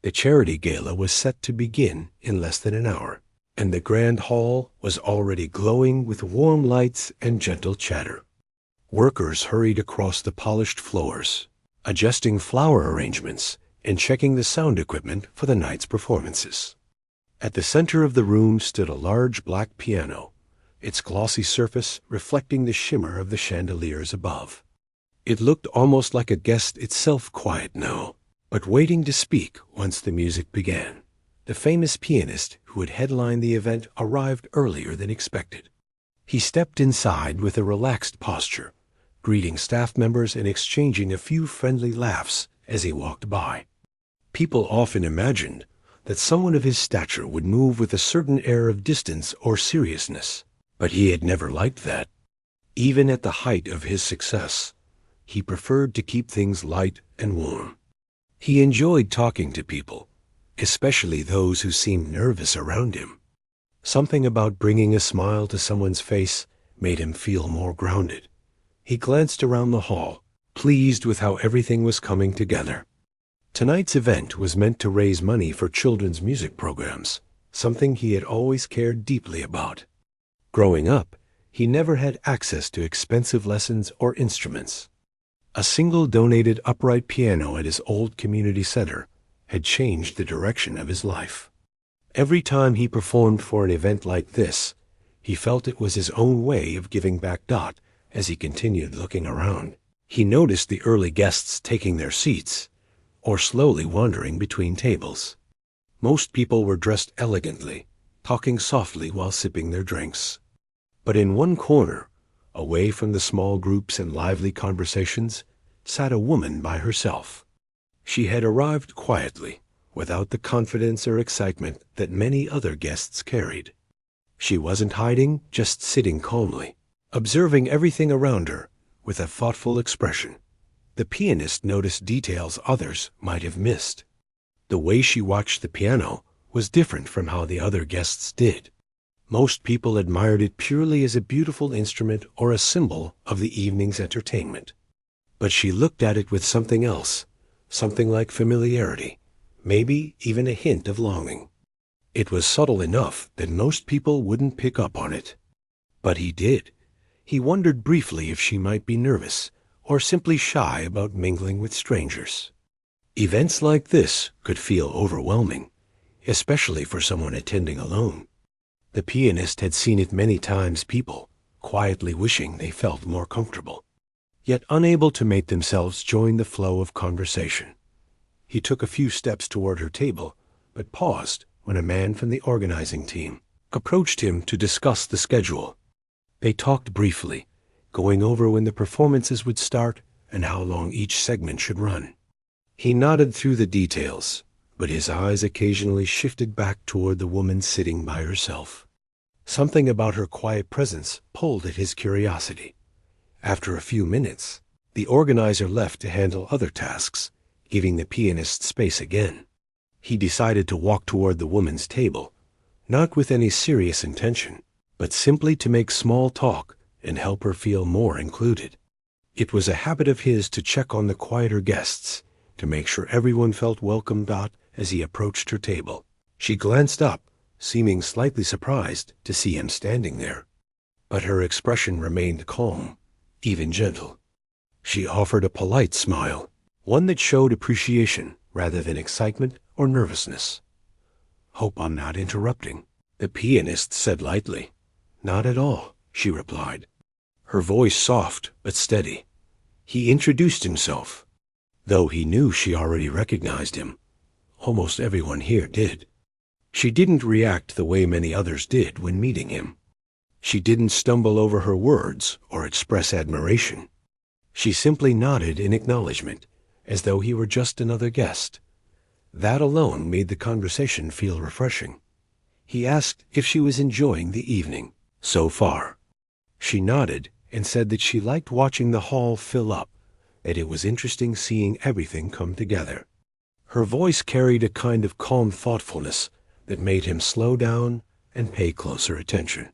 The charity gala was set to begin in less than an hour, and the grand hall was already glowing with warm lights and gentle chatter. Workers hurried across the polished floors, adjusting flower arrangements and checking the sound equipment for the night's performances. At the center of the room stood a large black piano, its glossy surface reflecting the shimmer of the chandeliers above. It looked almost like a guest itself, quiet now, but waiting to speak once the music began. The famous pianist who had headlined the event arrived earlier than expected. He stepped inside with a relaxed posture, greeting staff members and exchanging a few friendly laughs as he walked by. People often imagined that someone of his stature would move with a certain air of distance or seriousness, but he had never liked that. Even at the height of his success, he preferred to keep things light and warm. He enjoyed talking to people, especially those who seemed nervous around him. Something about bringing a smile to someone's face made him feel more grounded. He glanced around the hall, pleased with how everything was coming together. Tonight's event was meant to raise money for children's music programs, something he had always cared deeply about. Growing up, he never had access to expensive lessons or instruments. A single donated upright piano at his old community center had changed the direction of his life. Every time he performed for an event like this, he felt it was his own way of giving back. As he continued looking around, he noticed the early guests taking their seats or slowly wandering between tables. Most people were dressed elegantly, talking softly while sipping their drinks. But in one corner, away from the small groups and lively conversations, sat a woman by herself. She had arrived quietly, without the confidence or excitement that many other guests carried. She wasn't hiding, just sitting calmly, observing everything around her with a thoughtful expression. The pianist noticed details others might have missed. The way she watched the piano was different from how the other guests did. Most people admired it purely as a beautiful instrument or a symbol of the evening's entertainment. But she looked at it with something else, something like familiarity, maybe even a hint of longing. It was subtle enough that most people wouldn't pick up on it. But he did. He wondered briefly if she might be nervous or simply shy about mingling with strangers. Events like this could feel overwhelming, especially for someone attending alone. The pianist had seen it many times, people quietly wishing they felt more comfortable, yet unable to make themselves join the flow of conversation. He took a few steps toward her table, but paused when a man from the organizing team approached him to discuss the schedule. They talked briefly, going over when the performances would start and how long each segment should run. He nodded through the details, but his eyes occasionally shifted back toward the woman sitting by herself. Something about her quiet presence pulled at his curiosity. After a few minutes, the organizer left to handle other tasks, giving the pianist space again. He decided to walk toward the woman's table, not with any serious intention, but simply to make small talk and help her feel more included. It was a habit of his to check on the quieter guests, to make sure everyone felt welcomed as he approached her table. She glanced up, seeming slightly surprised to see him standing there. But her expression remained calm, even gentle. She offered a polite smile, one that showed appreciation rather than excitement or nervousness. "Hope I'm not interrupting," the pianist said lightly. "Not at all," she replied, her voice soft but steady. He introduced himself, though he knew she already recognized him. Almost everyone here did. She didn't react the way many others did when meeting him. She didn't stumble over her words or express admiration. She simply nodded in acknowledgement, as though he were just another guest. That alone made the conversation feel refreshing. He asked if she was enjoying the evening so far. She nodded and said that she liked watching the hall fill up, that it was interesting seeing everything come together. Her voice carried a kind of calm thoughtfulness that made him slow down and pay closer attention.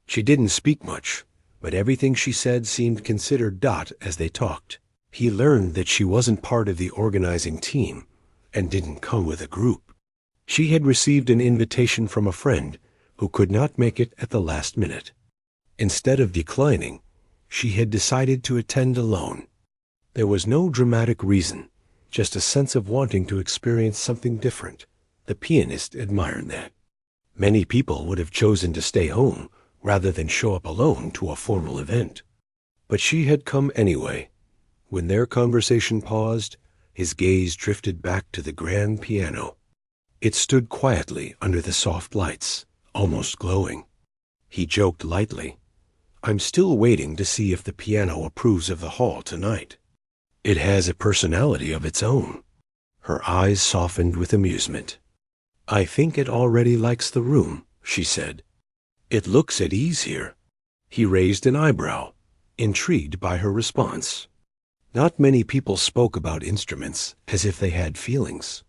She didn't speak much, but everything she said seemed considered as they talked. He learned that she wasn't part of the organizing team, and didn't come with a group. She had received an invitation from a friend who could not make it at the last minute. Instead of declining, she had decided to attend alone. There was no dramatic reason, just a sense of wanting to experience something different. The pianist admired that. Many people would have chosen to stay home rather than show up alone to a formal event. But she had come anyway. When their conversation paused, his gaze drifted back to the grand piano. It stood quietly under the soft lights, almost glowing. He joked lightly, "I'm still waiting to see if the piano approves of the hall tonight. It has a personality of its own." Her eyes softened with amusement. "I think it already likes the room," she said. "It looks at ease here." He raised an eyebrow, intrigued by her response. Not many people spoke about instruments as if they had feelings.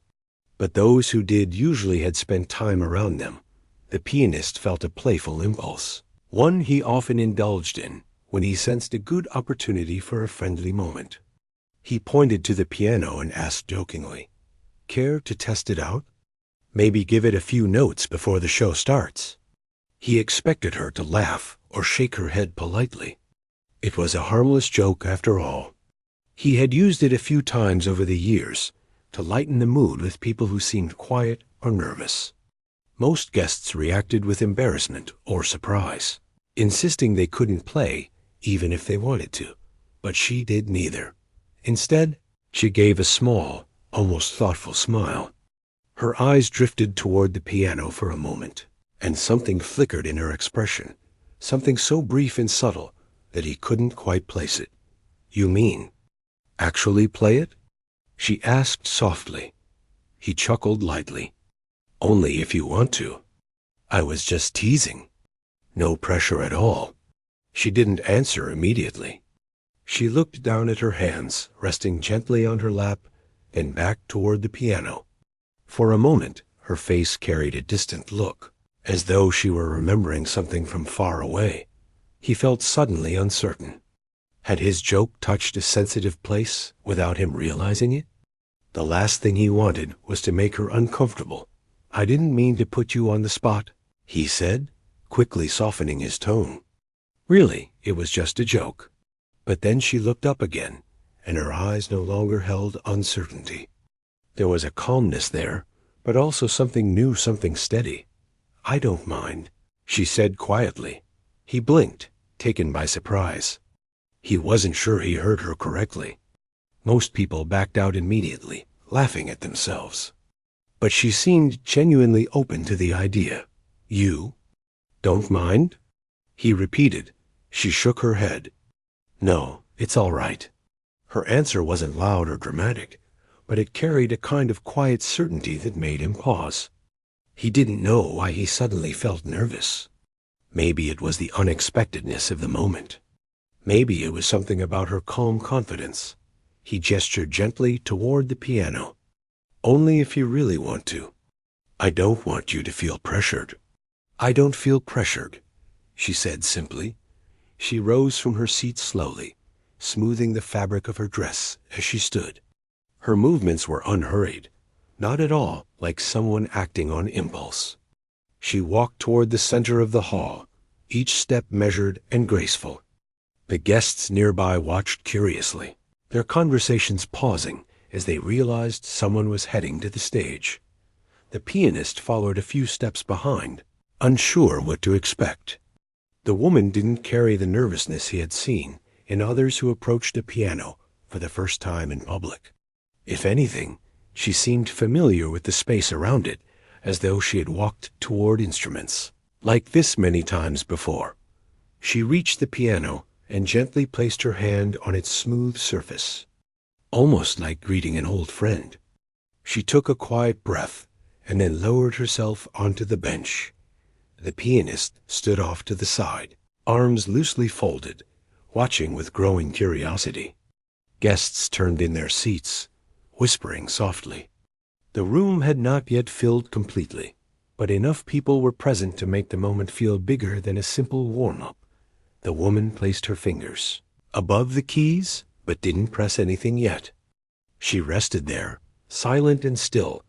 But those who did usually had spent time around them. The pianist felt a playful impulse, one he often indulged in when he sensed a good opportunity for a friendly moment. He pointed to the piano and asked jokingly, "Care to test it out? Maybe give it a few notes before the show starts." He expected her to laugh or shake her head politely. It was a harmless joke after all. He had used it a few times over the years to lighten the mood with people who seemed quiet or nervous. Most guests reacted with embarrassment or surprise, insisting they couldn't play even if they wanted to. But she did neither. Instead, she gave a small, almost thoughtful smile. Her eyes drifted toward the piano for a moment, and something flickered in her expression, something so brief and subtle that he couldn't quite place it. "You mean, actually play it?" she asked softly. He chuckled lightly. "Only if you want to. I was just teasing. No pressure at all." She didn't answer immediately. She looked down at her hands, resting gently on her lap, then back toward the piano. For a moment, her face carried a distant look, as though she were remembering something from far away. He felt suddenly uncertain. Had his joke touched a sensitive place without him realizing it? The last thing he wanted was to make her uncomfortable. "I didn't mean to put you on the spot," he said, quickly softening his tone. Really, it was just a joke. But then she looked up again, and her eyes no longer held uncertainty. There was a calmness there, but also something new, something steady. "I don't mind," she said quietly. He blinked, taken by surprise. He wasn't sure he heard her correctly. Most people backed out immediately, laughing at themselves. But she seemed genuinely open to the idea. "You don't mind?" he repeated. She shook her head. "No, it's all right." Her answer wasn't loud or dramatic, but it carried a kind of quiet certainty that made him pause. He didn't know why he suddenly felt nervous. Maybe it was the unexpectedness of the moment. Maybe it was something about her calm confidence. He gestured gently toward the piano. "Only if you really want to. I don't want you to feel pressured." "I don't feel pressured," she said simply. She rose from her seat slowly, smoothing the fabric of her dress as she stood. Her movements were unhurried, not at all like someone acting on impulse. She walked toward the center of the hall, each step measured and graceful. The guests nearby watched curiously, their conversations pausing as they realized someone was heading to the stage. The pianist followed a few steps behind, unsure what to expect. The woman didn't carry the nervousness he had seen in others who approached a piano for the first time in public. If anything, she seemed familiar with the space around it, as though she had walked toward instruments like this many times before. She reached the piano and gently placed her hand on its smooth surface, almost like greeting an old friend. She took a quiet breath and then lowered herself onto the bench. The pianist stood off to the side, arms loosely folded, watching with growing curiosity. Guests turned in their seats, whispering softly. The room had not yet filled completely, but enough people were present to make the moment feel bigger than a simple warm-up. The woman placed her fingers above the keys, but didn't press anything yet. She rested there, silent and still,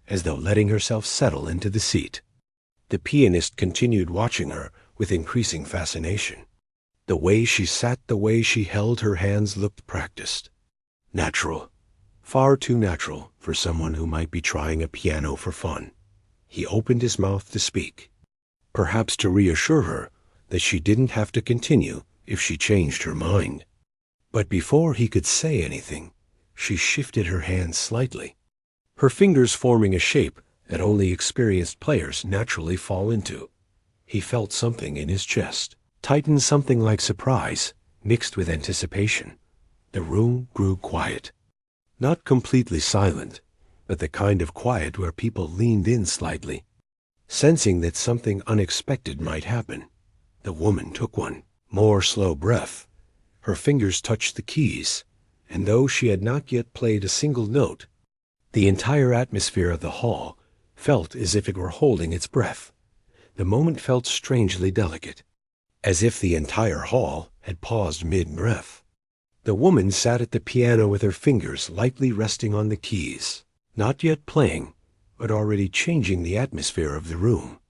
as though letting herself settle into the seat. The pianist continued watching her with increasing fascination. The way she sat, the way she held her hands looked practiced. Natural. Far too natural for someone who might be trying a piano for fun. He opened his mouth to speak, perhaps to reassure her that she didn't have to continue if she changed her mind. But before he could say anything, she shifted her hands slightly, her fingers forming a shape that only experienced players naturally fall into. He felt something in his chest, tighten, something like surprise, mixed with anticipation. The room grew quiet. Not completely silent, but the kind of quiet where people leaned in slightly. Sensing that something unexpected might happen, the woman took one more slow breath. Her fingers touched the keys, and though she had not yet played a single note, the entire atmosphere of the hall felt as if it were holding its breath. The moment felt strangely delicate, as if the entire hall had paused mid-breath. The woman sat at the piano with her fingers lightly resting on the keys, not yet playing, but already changing the atmosphere of the room.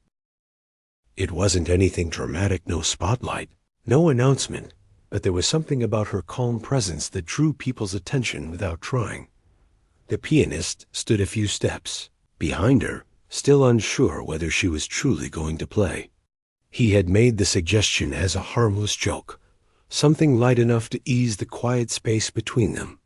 It wasn't anything dramatic, no spotlight, no announcement, but there was something about her calm presence that drew people's attention without trying. The pianist stood a few steps behind her, still unsure whether she was truly going to play. He had made the suggestion as a harmless joke, something light enough to ease the quiet space between them.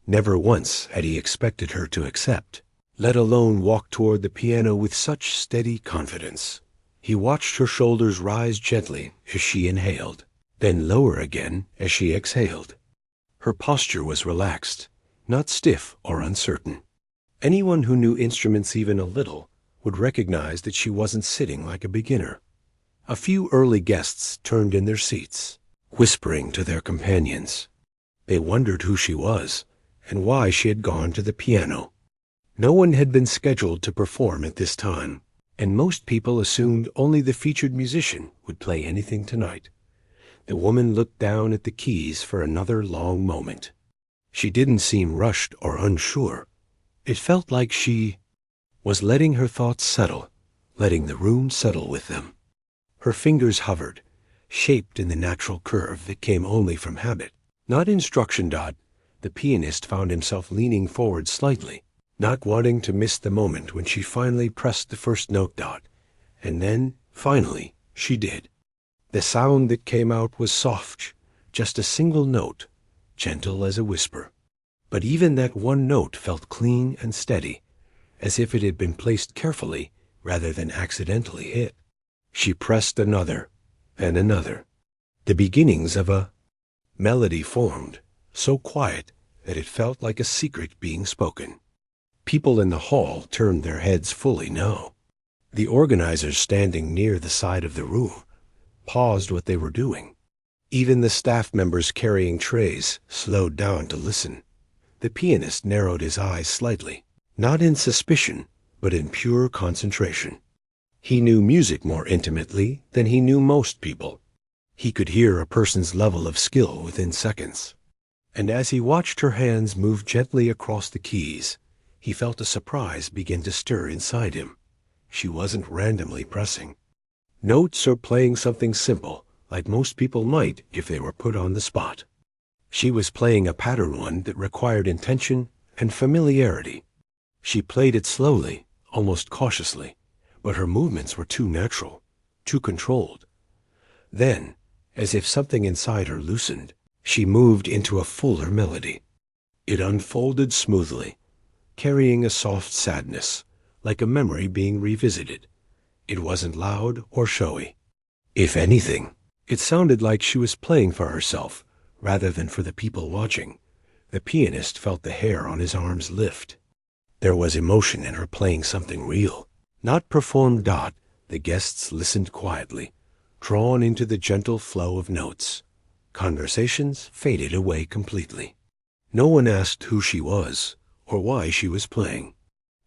Never once had he expected her to accept, let alone walk toward the piano with such steady confidence. He watched her shoulders rise gently as she inhaled, then lower again as she exhaled. Her posture was relaxed, not stiff or uncertain. Anyone who knew instruments even a little would recognize that she wasn't sitting like a beginner. A few early guests turned in their seats, whispering to their companions. They wondered who she was and why she had gone to the piano. No one had been scheduled to perform at this time, and most people assumed only the featured musician would play anything tonight. The woman looked down at the keys for another long moment. She didn't seem rushed or unsure. It felt like she was letting her thoughts settle, letting the room settle with them. Her fingers hovered, shaped in the natural curve that came only from habit, not instruction. The pianist found himself leaning forward slightly, not wanting to miss the moment when she finally pressed the first note. And then, finally, she did. The sound that came out was soft, just a single note, gentle as a whisper. But even that one note felt clean and steady, as if it had been placed carefully rather than accidentally hit. She pressed another, and another. The beginnings of a melody formed, so quiet that it felt like a secret being spoken. People in the hall turned their heads fully now. The organizers standing near the side of the room paused what they were doing. Even the staff members carrying trays slowed down to listen. The pianist narrowed his eyes slightly, not in suspicion, but in pure concentration. He knew music more intimately than he knew most people. He could hear a person's level of skill within seconds. And as he watched her hands move gently across the keys, he felt a surprise begin to stir inside him. She wasn't randomly pressing notes or playing something simple, like most people might if they were put on the spot. She was playing a pattern, one that required intention and familiarity. She played it slowly, almost cautiously, but her movements were too natural, too controlled. Then, as if something inside her loosened, she moved into a fuller melody. It unfolded smoothly, carrying a soft sadness, like a memory being revisited. It wasn't loud or showy. If anything, it sounded like she was playing for herself rather than for the people watching. The pianist felt the hair on his arms lift. There was emotion in her playing something real, not performed. The guests listened quietly, drawn into the gentle flow of notes. Conversations faded away completely. No one asked who she was or why she was playing.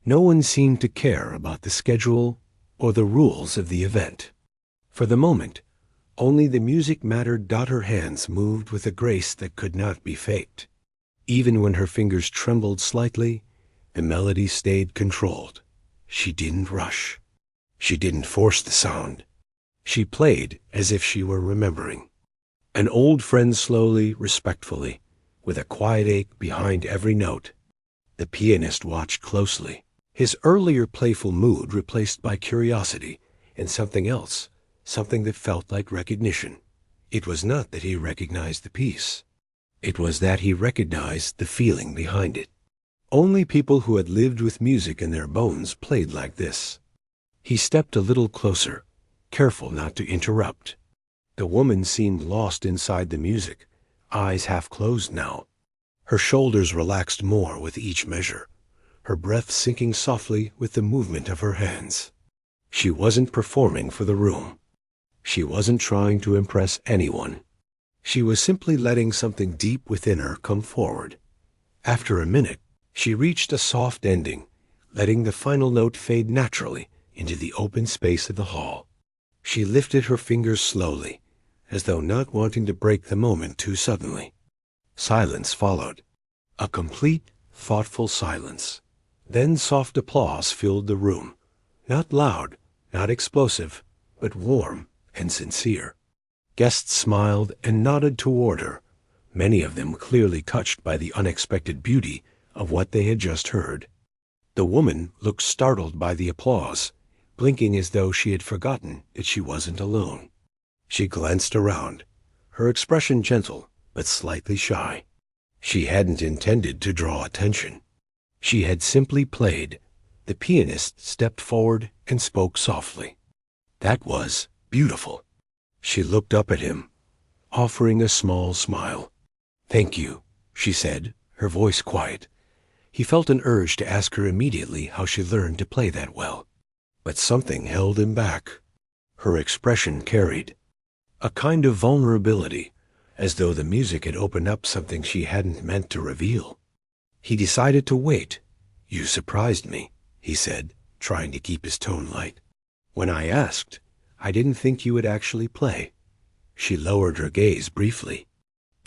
No one seemed to care about the schedule or the rules of the event. For the moment, only the music mattered. Her hands moved with a grace that could not be faked. Even when her fingers trembled slightly, The melody stayed controlled. She didn't rush. She didn't force the sound. She played as if she were remembering. An old friend slowly, respectfully, with a quiet ache behind every note. The pianist watched closely, his earlier playful mood replaced by curiosity and something else, something that felt like recognition. It was not that he recognized the piece. It was that he recognized the feeling behind it. Only people who had lived with music in their bones played like this. He stepped a little closer, careful not to interrupt. The woman seemed lost inside the music, eyes half closed now. Her shoulders relaxed more with each measure, her breath sinking softly with the movement of her hands. She wasn't performing for the room. She wasn't trying to impress anyone. She was simply letting something deep within her come forward. After a minute, she reached a soft ending, letting the final note fade naturally into the open space of the hall. She lifted her fingers slowly, as though not wanting to break the moment too suddenly. Silence followed. A complete, thoughtful silence. Then soft applause filled the room. Not loud, not explosive, but warm and sincere. Guests smiled and nodded toward her, many of them clearly touched by the unexpected beauty of what they had just heard. The woman looked startled by the applause, blinking as though she had forgotten that she wasn't alone. She glanced around, her expression gentle but slightly shy. She hadn't intended to draw attention. She had simply played. The pianist stepped forward and spoke softly. That was beautiful. She looked up at him, offering a small smile. "Thank you," she said, her voice quiet. He felt an urge to ask her immediately how she learned to play that well. But something held him back. Her expression carried a kind of vulnerability, as though the music had opened up something she hadn't meant to reveal. He decided to wait. "You surprised me," he said, trying to keep his tone light. "When I asked, I didn't think you would actually play." She lowered her gaze briefly.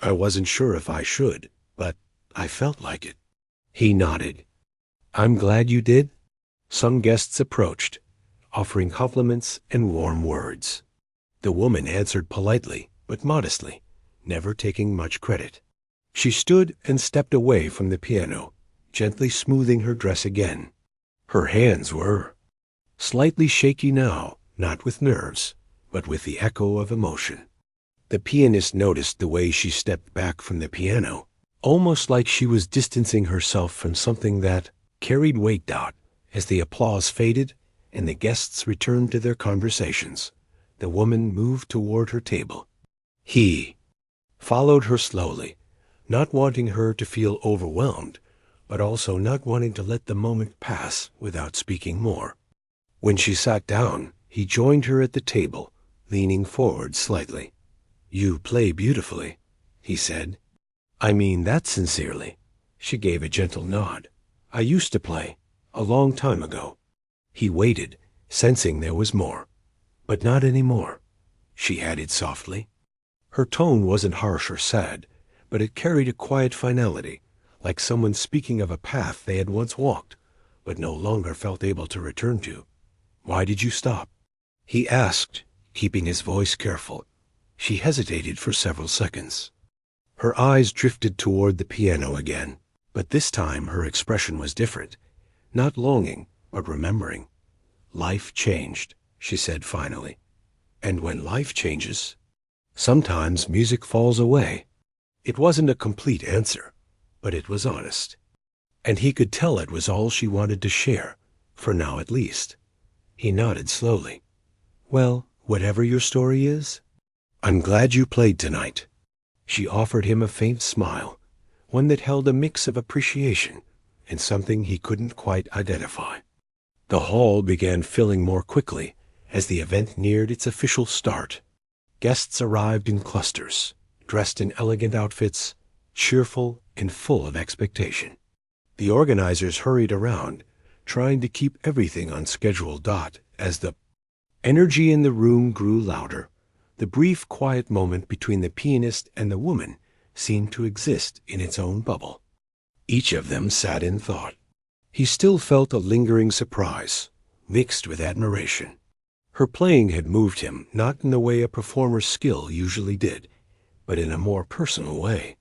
"I wasn't sure if I should, but I felt like it." He nodded. "I'm glad you did." Some guests approached, offering compliments and warm words. The woman answered politely, but modestly, never taking much credit. She stood and stepped away from the piano, gently smoothing her dress again. Her hands were slightly shaky now, not with nerves, but with the echo of emotion. The pianist noticed the way she stepped back from the piano, almost like she was distancing herself from something that carried weight out. As the applause faded and the guests returned to their conversations, the woman moved toward her table. He followed her slowly, not wanting her to feel overwhelmed, but also not wanting to let the moment pass without speaking more. When she sat down, he joined her at the table, leaning forward slightly. "You play beautifully," he said. "I mean that sincerely." She gave a gentle nod. "I used to play, a long time ago." He waited, sensing there was more. "But not anymore," she added softly. Her tone wasn't harsh or sad, but it carried a quiet finality, like someone speaking of a path they had once walked, but no longer felt able to return to. "Why did you stop?" he asked, keeping his voice careful. She hesitated for several seconds. Her eyes drifted toward the piano again, but this time her expression was different. Not longing, but remembering. "Life changed," she said finally. "And when life changes, sometimes music falls away." It wasn't a complete answer, but it was honest. And he could tell it was all she wanted to share, for now at least. He nodded slowly. "Well, whatever your story is, I'm glad you played tonight." She offered him a faint smile, one that held a mix of appreciation and something he couldn't quite identify. The hall began filling more quickly as the event neared its official start. Guests arrived in clusters, dressed in elegant outfits, cheerful and full of expectation. The organizers hurried around, trying to keep everything on schedule dot as the energy in the room grew louder. The brief, quiet moment between the pianist and the woman seemed to exist in its own bubble. Each of them sat in thought. He still felt a lingering surprise, mixed with admiration. Her playing had moved him, not in the way a performer's skill usually did, but in a more personal way.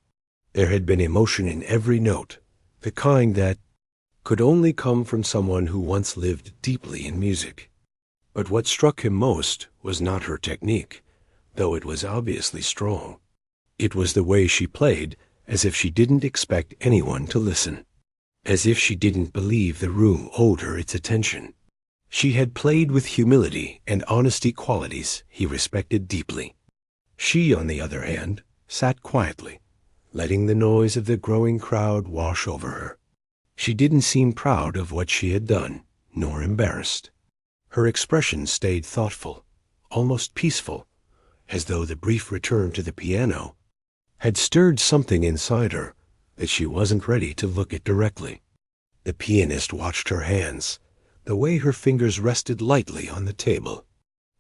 There had been emotion in every note, the kind that could only come from someone who once lived deeply in music. But what struck him most was not her technique, though it was obviously strong. It was the way she played, as if she didn't expect anyone to listen, as if she didn't believe the room owed her its attention. She had played with humility and honesty, qualities he respected deeply. She, on the other hand, sat quietly, letting the noise of the growing crowd wash over her. She didn't seem proud of what she had done, nor embarrassed. Her expression stayed thoughtful, almost peaceful, as though the brief return to the piano had stirred something inside her that she wasn't ready to look at directly. The pianist watched her hands, the way her fingers rested lightly on the table.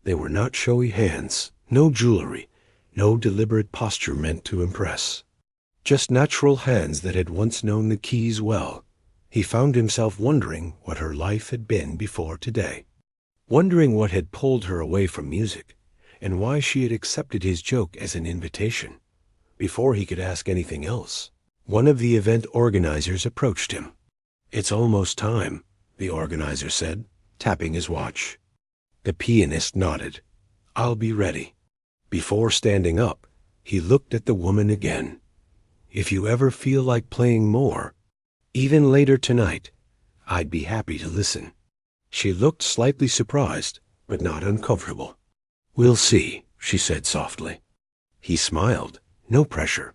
They were not showy hands, no jewelry, no deliberate posture meant to impress. Just natural hands that had once known the keys well. He found himself wondering what her life had been before today, wondering what had pulled her away from music, and why she had accepted his joke as an invitation. Before he could ask anything else, one of the event organizers approached him. "It's almost time," the organizer said, tapping his watch. The pianist nodded. "I'll be ready." Before standing up, he looked at the woman again. "If you ever feel like playing more, even later tonight, I'd be happy to listen." She looked slightly surprised, but not uncomfortable. "We'll see," she said softly. He smiled, no pressure.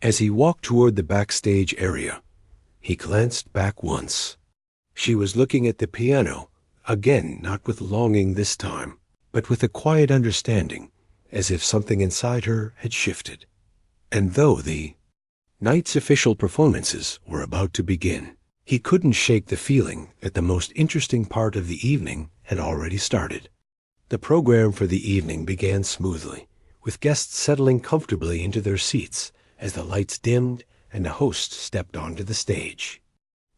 As he walked toward the backstage area, he glanced back once. She was looking at the piano, again not with longing this time, but with a quiet understanding, as if something inside her had shifted. And though the night's official performances were about to begin, he couldn't shake the feeling that the most interesting part of the evening had already started. The program for the evening began smoothly, with guests settling comfortably into their seats as the lights dimmed and the host stepped onto the stage.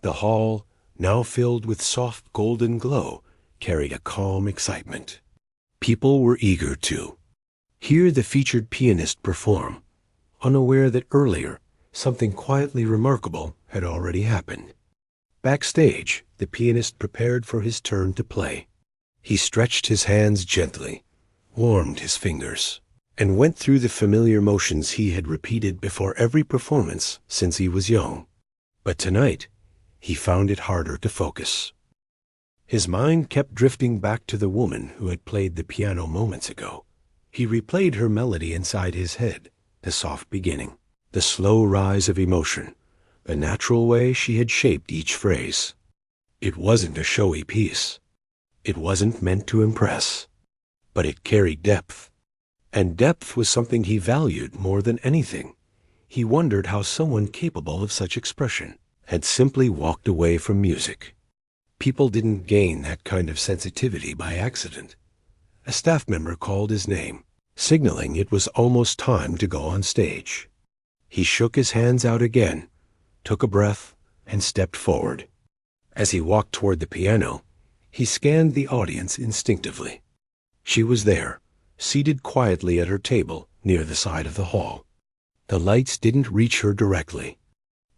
The hall, now filled with soft golden glow, carried a calm excitement. People were eager to hear the featured pianist perform, unaware that earlier something quietly remarkable had already happened. Backstage, the pianist prepared for his turn to play. He stretched his hands gently, warmed his fingers, and went through the familiar motions he had repeated before every performance since he was young. But tonight, he found it harder to focus. His mind kept drifting back to the woman who had played the piano moments ago. He replayed her melody inside his head, the soft beginning, the slow rise of emotion, the natural way she had shaped each phrase. It wasn't a showy piece. It wasn't meant to impress, but it carried depth. And depth was something he valued more than anything. He wondered how someone capable of such expression had simply walked away from music. People didn't gain that kind of sensitivity by accident. A staff member called his name, signaling it was almost time to go on stage. He shook his hands out again, took a breath, and stepped forward. As he walked toward the piano, he scanned the audience instinctively. She was there, seated quietly at her table near the side of the hall. The lights didn't reach her directly,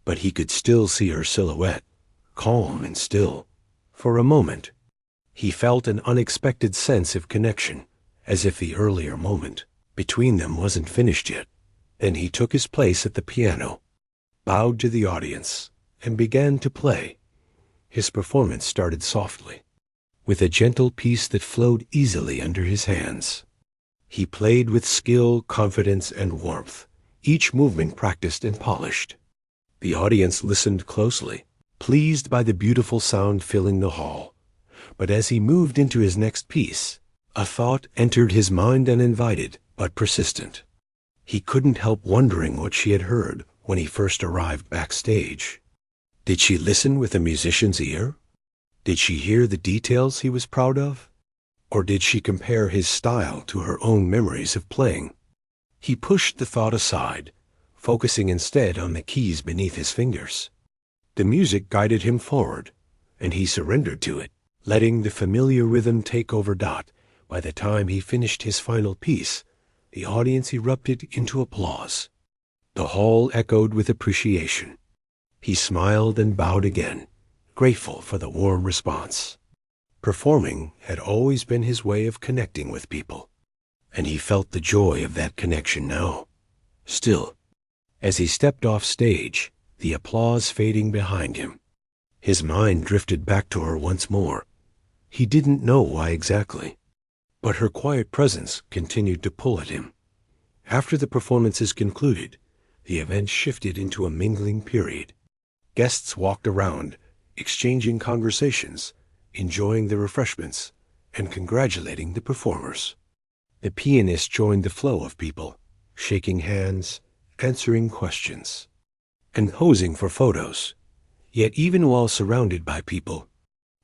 but he could still see her silhouette, calm and still. For a moment, he felt an unexpected sense of connection, as if the earlier moment between them wasn't finished yet. Then he took his place at the piano, bowed to the audience, and began to play. His performance started softly, with a gentle piece that flowed easily under his hands. He played with skill, confidence, and warmth, each movement practiced and polished. The audience listened closely, pleased by the beautiful sound filling the hall. But as he moved into his next piece, a thought entered his mind, uninvited but persistent. He couldn't help wondering what she had heard when he first arrived backstage. Did she listen with a musician's ear? Did she hear the details he was proud of? Or did she compare his style to her own memories of playing? He pushed the thought aside, focusing instead on the keys beneath his fingers. The music guided him forward, and he surrendered to it, letting the familiar rhythm take over. By the time he finished his final piece, the audience erupted into applause. The hall echoed with appreciation. He smiled and bowed again, grateful for the warm response. Performing had always been his way of connecting with people, and he felt the joy of that connection now. Still, as he stepped off stage, the applause fading behind him, his mind drifted back to her once more. He didn't know why exactly, but her quiet presence continued to pull at him. After the performances concluded, the event shifted into a mingling period. Guests walked around, exchanging conversations, enjoying the refreshments, and congratulating the performers. The pianist joined the flow of people, shaking hands, answering questions, and posing for photos. Yet even while surrounded by people,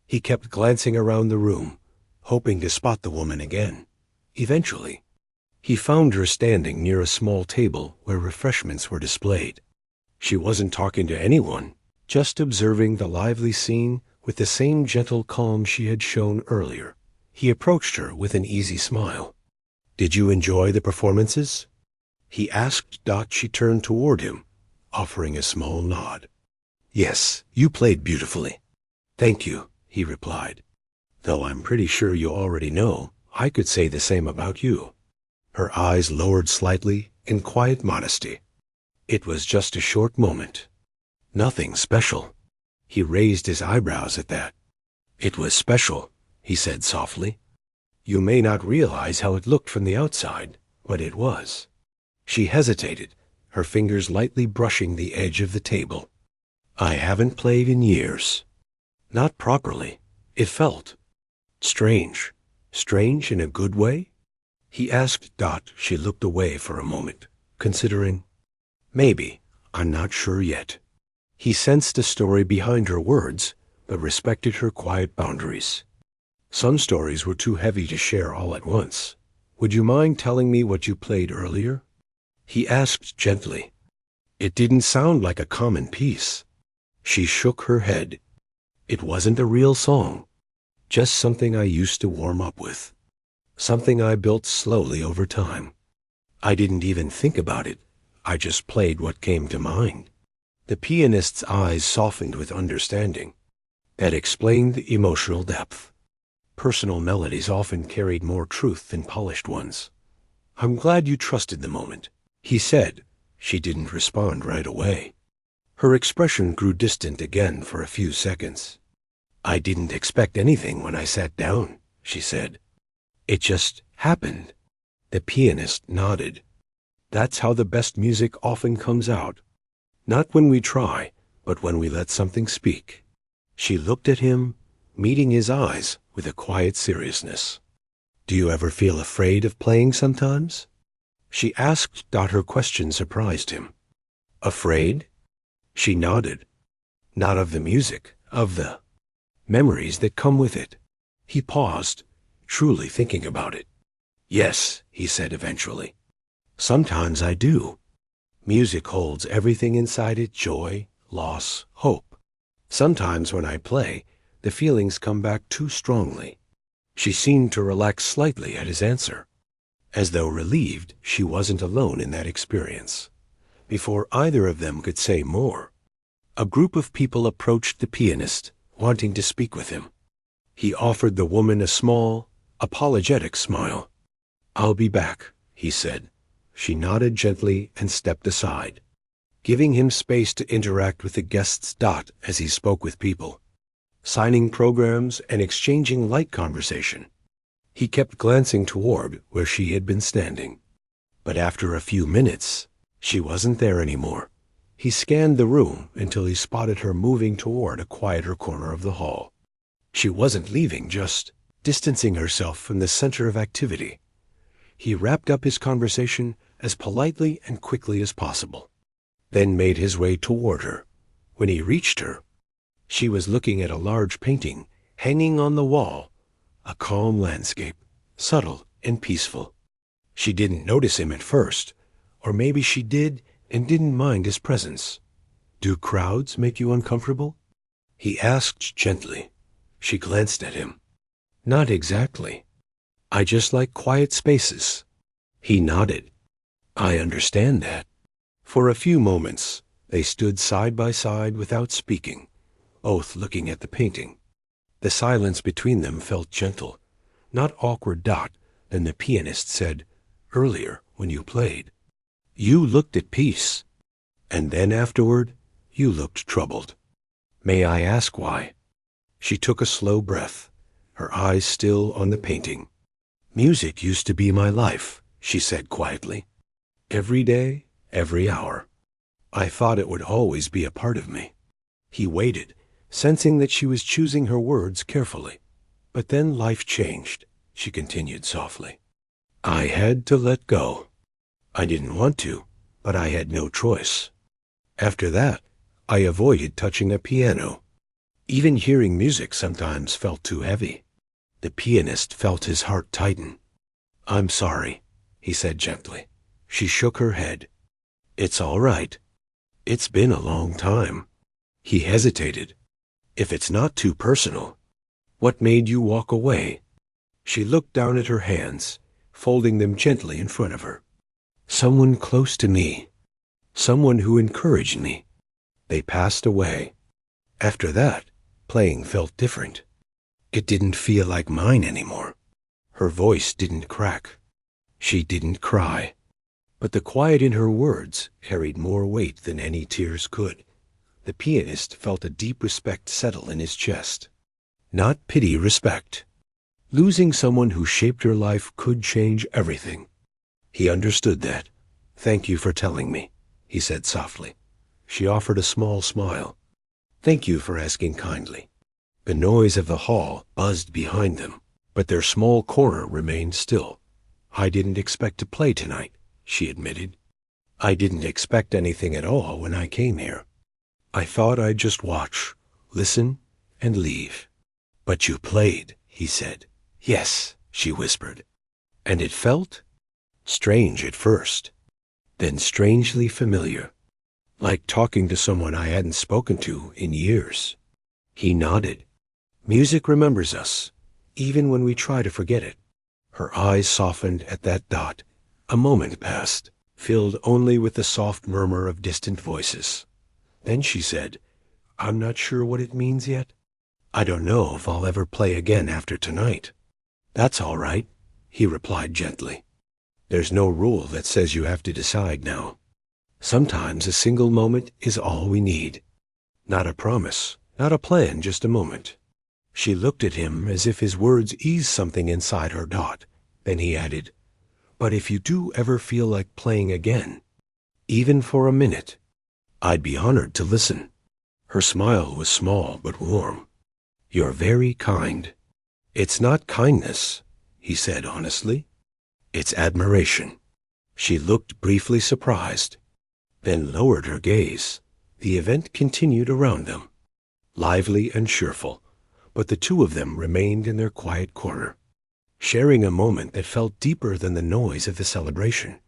he kept glancing around the room, hoping to spot the woman again. Eventually, he found her standing near a small table where refreshments were displayed. She wasn't talking to anyone, just observing the lively scene with the same gentle calm she had shown earlier. He approached her with an easy smile. "Did you enjoy the performances?" he asked. She turned toward him, offering a small nod. "Yes, you played beautifully." "Thank you," he replied. "Though I'm pretty sure you already know, I could say the same about you." Her eyes lowered slightly in quiet modesty. It was just a short moment. Nothing special. He raised his eyebrows at that. "It was special," he said softly. "You may not realize how it looked from the outside, but it was." She hesitated, her fingers lightly brushing the edge of the table. "I haven't played in years." "Not properly. It felt strange." "Strange in a good way?" he asked. She looked away for a moment, considering. "Maybe. I'm not sure yet." He sensed a story behind her words, but respected her quiet boundaries. Some stories were too heavy to share all at once. "Would you mind telling me what you played earlier?" he asked gently. "It didn't sound like a common piece." She shook her head. "It wasn't a real song. Just something I used to warm up with. Something I built slowly over time. I didn't even think about it. I just played what came to mind." The pianist's eyes softened with understanding. That explained the emotional depth. Personal melodies often carried more truth than polished ones. "I'm glad you trusted the moment," he said. She didn't respond right away. Her expression grew distant again for a few seconds. "I didn't expect anything when I sat down," she said. "It just happened." The pianist nodded. "That's how the best music often comes out. Not when we try, but when we let something speak." She looked at him, meeting his eyes with a quiet seriousness. "Do you ever feel afraid of playing sometimes?" she asked. Her question surprised him. "Afraid?" She nodded. "Not of the music, of the memories that come with it." He paused, truly thinking about it. "Yes," he said eventually. "Sometimes I do. Music holds everything inside it: joy, loss, hope. Sometimes when I play, the feelings come back too strongly." She seemed to relax slightly at his answer, as though relieved she wasn't alone in that experience. Before either of them could say more, a group of people approached the pianist, wanting to speak with him. He offered the woman a small, apologetic smile. "I'll be back," he said. She nodded gently and stepped aside, giving him space to interact with the guests. As he spoke with people, signing programs and exchanging light conversation, he kept glancing toward where she had been standing. But after a few minutes, she wasn't there anymore. He scanned the room until he spotted her moving toward a quieter corner of the hall. She wasn't leaving, just distancing herself from the center of activity. He wrapped up his conversation as politely and quickly as possible, then made his way toward her. When he reached her, she was looking at a large painting hanging on the wall, a calm landscape, subtle and peaceful. She didn't notice him at first, or maybe she did and didn't mind his presence. "Do crowds make you uncomfortable?" he asked gently. She glanced at him. Not exactly. I just like quiet spaces. He nodded. I understand that. For a few moments, they stood side by side without speaking, both looking at the painting. The silence between them felt gentle, not awkward. Then the pianist said, earlier, when you played, you looked at peace. And then afterward, you looked troubled. May I ask why? She took a slow breath, her eyes still on the painting. Music used to be my life, she said quietly. Every day, every hour. I thought it would always be a part of me. He waited, sensing that she was choosing her words carefully. But then life changed, she continued softly. I had to let go. I didn't want to, but I had no choice. After that, I avoided touching a piano. Even hearing music sometimes felt too heavy. The pianist felt his heart tighten. I'm sorry, he said gently. She shook her head. It's all right. It's been a long time. He hesitated. If it's not too personal, what made you walk away? She looked down at her hands, folding them gently in front of her. Someone close to me. Someone who encouraged me. They passed away. After that, playing felt different. It didn't feel like mine anymore. Her voice didn't crack. She didn't cry. But the quiet in her words carried more weight than any tears could. The pianist felt a deep respect settle in his chest. Not pity, respect. Losing someone who shaped her life could change everything. He understood that. Thank you for telling me, he said softly. She offered a small smile. Thank you for asking kindly. The noise of the hall buzzed behind them, but their small corner remained still. I didn't expect to play tonight, she admitted. I didn't expect anything at all when I came here. I thought I'd just watch, listen, and leave. But you played, he said. Yes, she whispered. And it felt strange at first, then strangely familiar, like talking to someone I hadn't spoken to in years. He nodded. Music remembers us, even when we try to forget it. Her eyes softened at that dot. A moment passed, filled only with the soft murmur of distant voices. Then she said, I'm not sure what it means yet. I don't know if I'll ever play again after tonight. That's all right, he replied gently. There's no rule that says you have to decide now. Sometimes a single moment is all we need. Not a promise, not a plan, just a moment. She looked at him as if his words eased something inside her. Then he added, but if you do ever feel like playing again, even for a minute, I'd be honored to listen. Her smile was small but warm. You're very kind. It's not kindness, he said honestly. It's admiration. She looked briefly surprised, then lowered her gaze. The event continued around them, lively and cheerful, but the two of them remained in their quiet corner, sharing a moment that felt deeper than the noise of the celebration.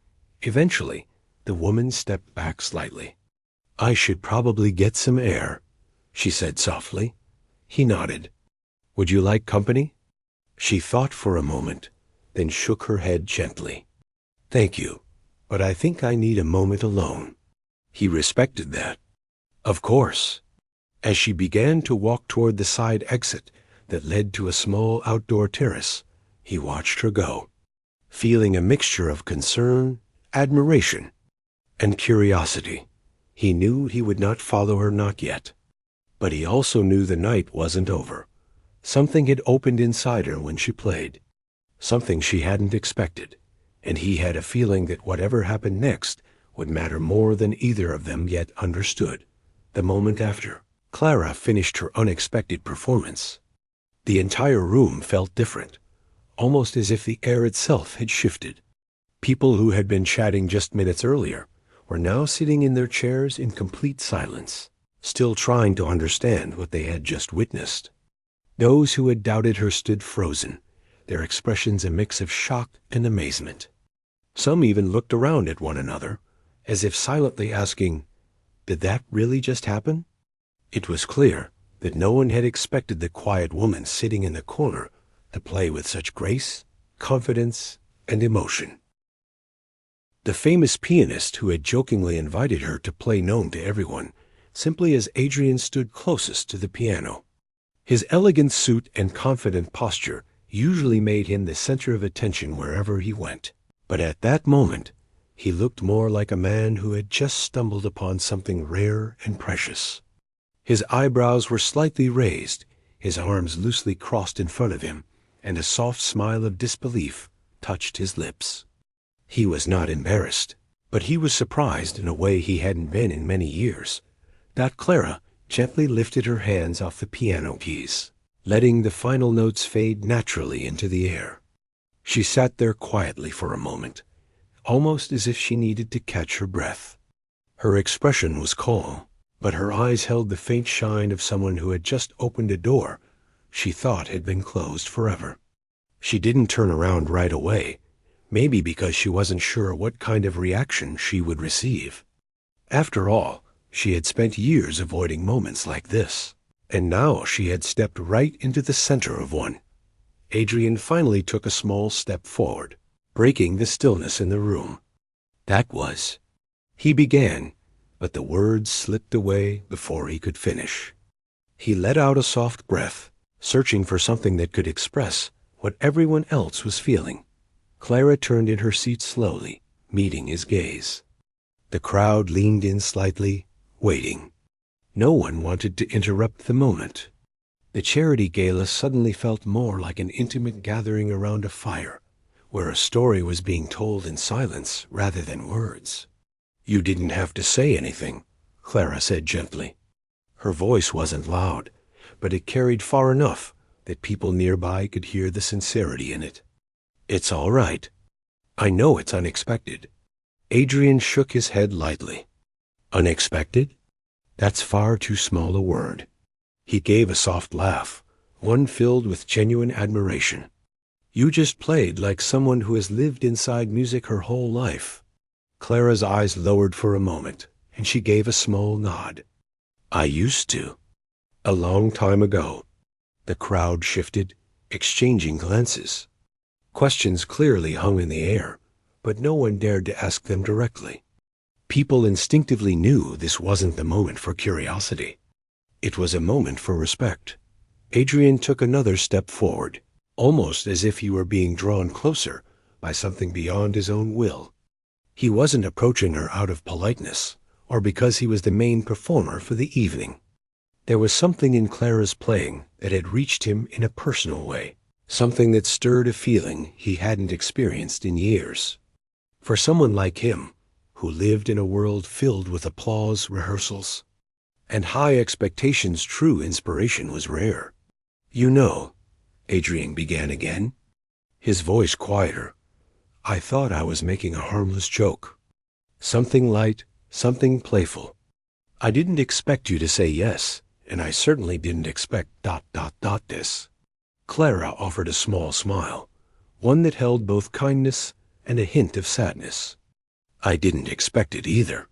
Eventually, the woman stepped back slightly. I should probably get some air, she said softly. He nodded. Would you like company? She thought for a moment, then shook her head gently. Thank you, but I think I need a moment alone. He respected that. Of course. As she began to walk toward the side exit that led to a small outdoor terrace, he watched her go, feeling a mixture of concern, admiration, and curiosity. He knew he would not follow her, not yet. But he also knew the night wasn't over. Something had opened inside her when she played, something she hadn't expected, and he had a feeling that whatever happened next would matter more than either of them yet understood. The moment after, Clara finished her unexpected performance. The entire room felt different, almost as if the air itself had shifted. People who had been chatting just minutes earlier were now sitting in their chairs in complete silence, still trying to understand what they had just witnessed. Those who had doubted her stood frozen, their expressions a mix of shock and amazement. Some even looked around at one another, as if silently asking, did that really just happen? It was clear that no one had expected the quiet woman sitting in the corner to play with such grace, confidence, and emotion. The famous pianist who had jokingly invited her to play known to everyone, simply as Adrian stood closest to the piano. His elegant suit and confident posture usually made him the center of attention wherever he went. But at that moment, he looked more like a man who had just stumbled upon something rare and precious. His eyebrows were slightly raised, his arms loosely crossed in front of him, and a soft smile of disbelief touched his lips. He was not embarrassed, but he was surprised in a way he hadn't been in many years, that Clara gently lifted her hands off the piano keys, letting the final notes fade naturally into the air. She sat there quietly for a moment, almost as if she needed to catch her breath. Her expression was calm, but her eyes held the faint shine of someone who had just opened a door she thought had been closed forever. She didn't turn around right away, maybe because she wasn't sure what kind of reaction she would receive. After all, she had spent years avoiding moments like this, and now she had stepped right into the center of one. Adrian finally took a small step forward, breaking the stillness in the room. That was. He began, but the words slipped away before he could finish. He let out a soft breath, searching for something that could express what everyone else was feeling. Clara turned in her seat slowly, meeting his gaze. The crowd leaned in slightly, waiting. No one wanted to interrupt the moment. The charity gala suddenly felt more like an intimate gathering around a fire, where a story was being told in silence rather than words. "You didn't have to say anything," Clara said gently. Her voice wasn't loud, but it carried far enough that people nearby could hear the sincerity in it. "It's all right. I know it's unexpected." Adrian shook his head lightly. "Unexpected? That's far too small a word." He gave a soft laugh, one filled with genuine admiration. "You just played like someone who has lived inside music her whole life." Clara's eyes lowered for a moment, and she gave a small nod. "I used to. A long time ago." The crowd shifted, exchanging glances. Questions clearly hung in the air, but no one dared to ask them directly. People instinctively knew this wasn't the moment for curiosity. It was a moment for respect. Adrian took another step forward, almost as if he were being drawn closer by something beyond his own will. He wasn't approaching her out of politeness, or because he was the main performer for the evening. There was something in Clara's playing that had reached him in a personal way, something that stirred a feeling he hadn't experienced in years. For someone like him, who lived in a world filled with applause, rehearsals, and high expectations, true inspiration was rare. "You know," Adrian began again, his voice quieter, "I thought I was making a harmless joke. Something light, something playful. I didn't expect you to say yes, and I certainly didn't expect ... this." Clara offered a small smile, one that held both kindness and a hint of sadness. "I didn't expect it either."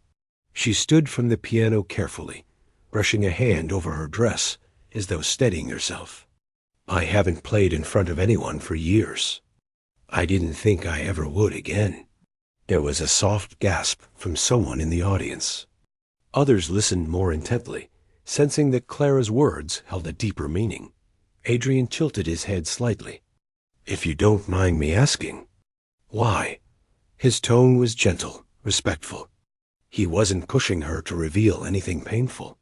She stood from the piano carefully, brushing a hand over her dress as though steadying herself. "I haven't played in front of anyone for years. I didn't think I ever would again." There was a soft gasp from someone in the audience. Others listened more intently, sensing that Clara's words held a deeper meaning. Adrian tilted his head slightly. "If you don't mind me asking, why?" His tone was gentle, respectful. He wasn't pushing her to reveal anything painful.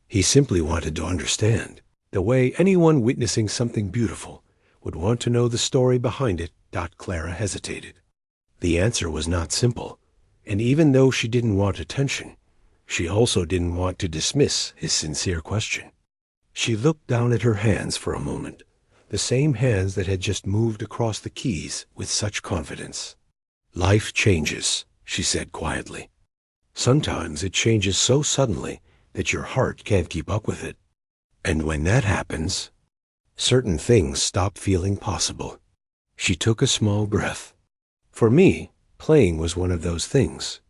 He simply wanted to understand, the way anyone witnessing something beautiful would want to know the story behind it. Clara hesitated. The answer was not simple, and even though she didn't want attention, she also didn't want to dismiss his sincere question. She looked down at her hands for a moment, the same hands that had just moved across the keys with such confidence. "Life changes," she said quietly. "Sometimes it changes so suddenly that your heart can't keep up with it. And when that happens, certain things stop feeling possible." She took a small breath. "For me, playing was one of those things."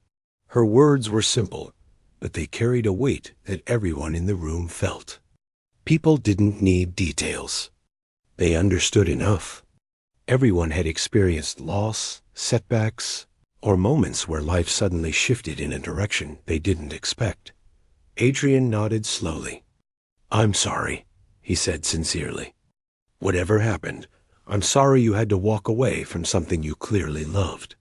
Her words were simple, but they carried a weight that everyone in the room felt. People didn't need details. They understood enough. Everyone had experienced loss, setbacks, or moments where life suddenly shifted in a direction they didn't expect. Adrian nodded slowly. "I'm sorry," he said sincerely. "Whatever happened, I'm sorry you had to walk away from something you clearly loved."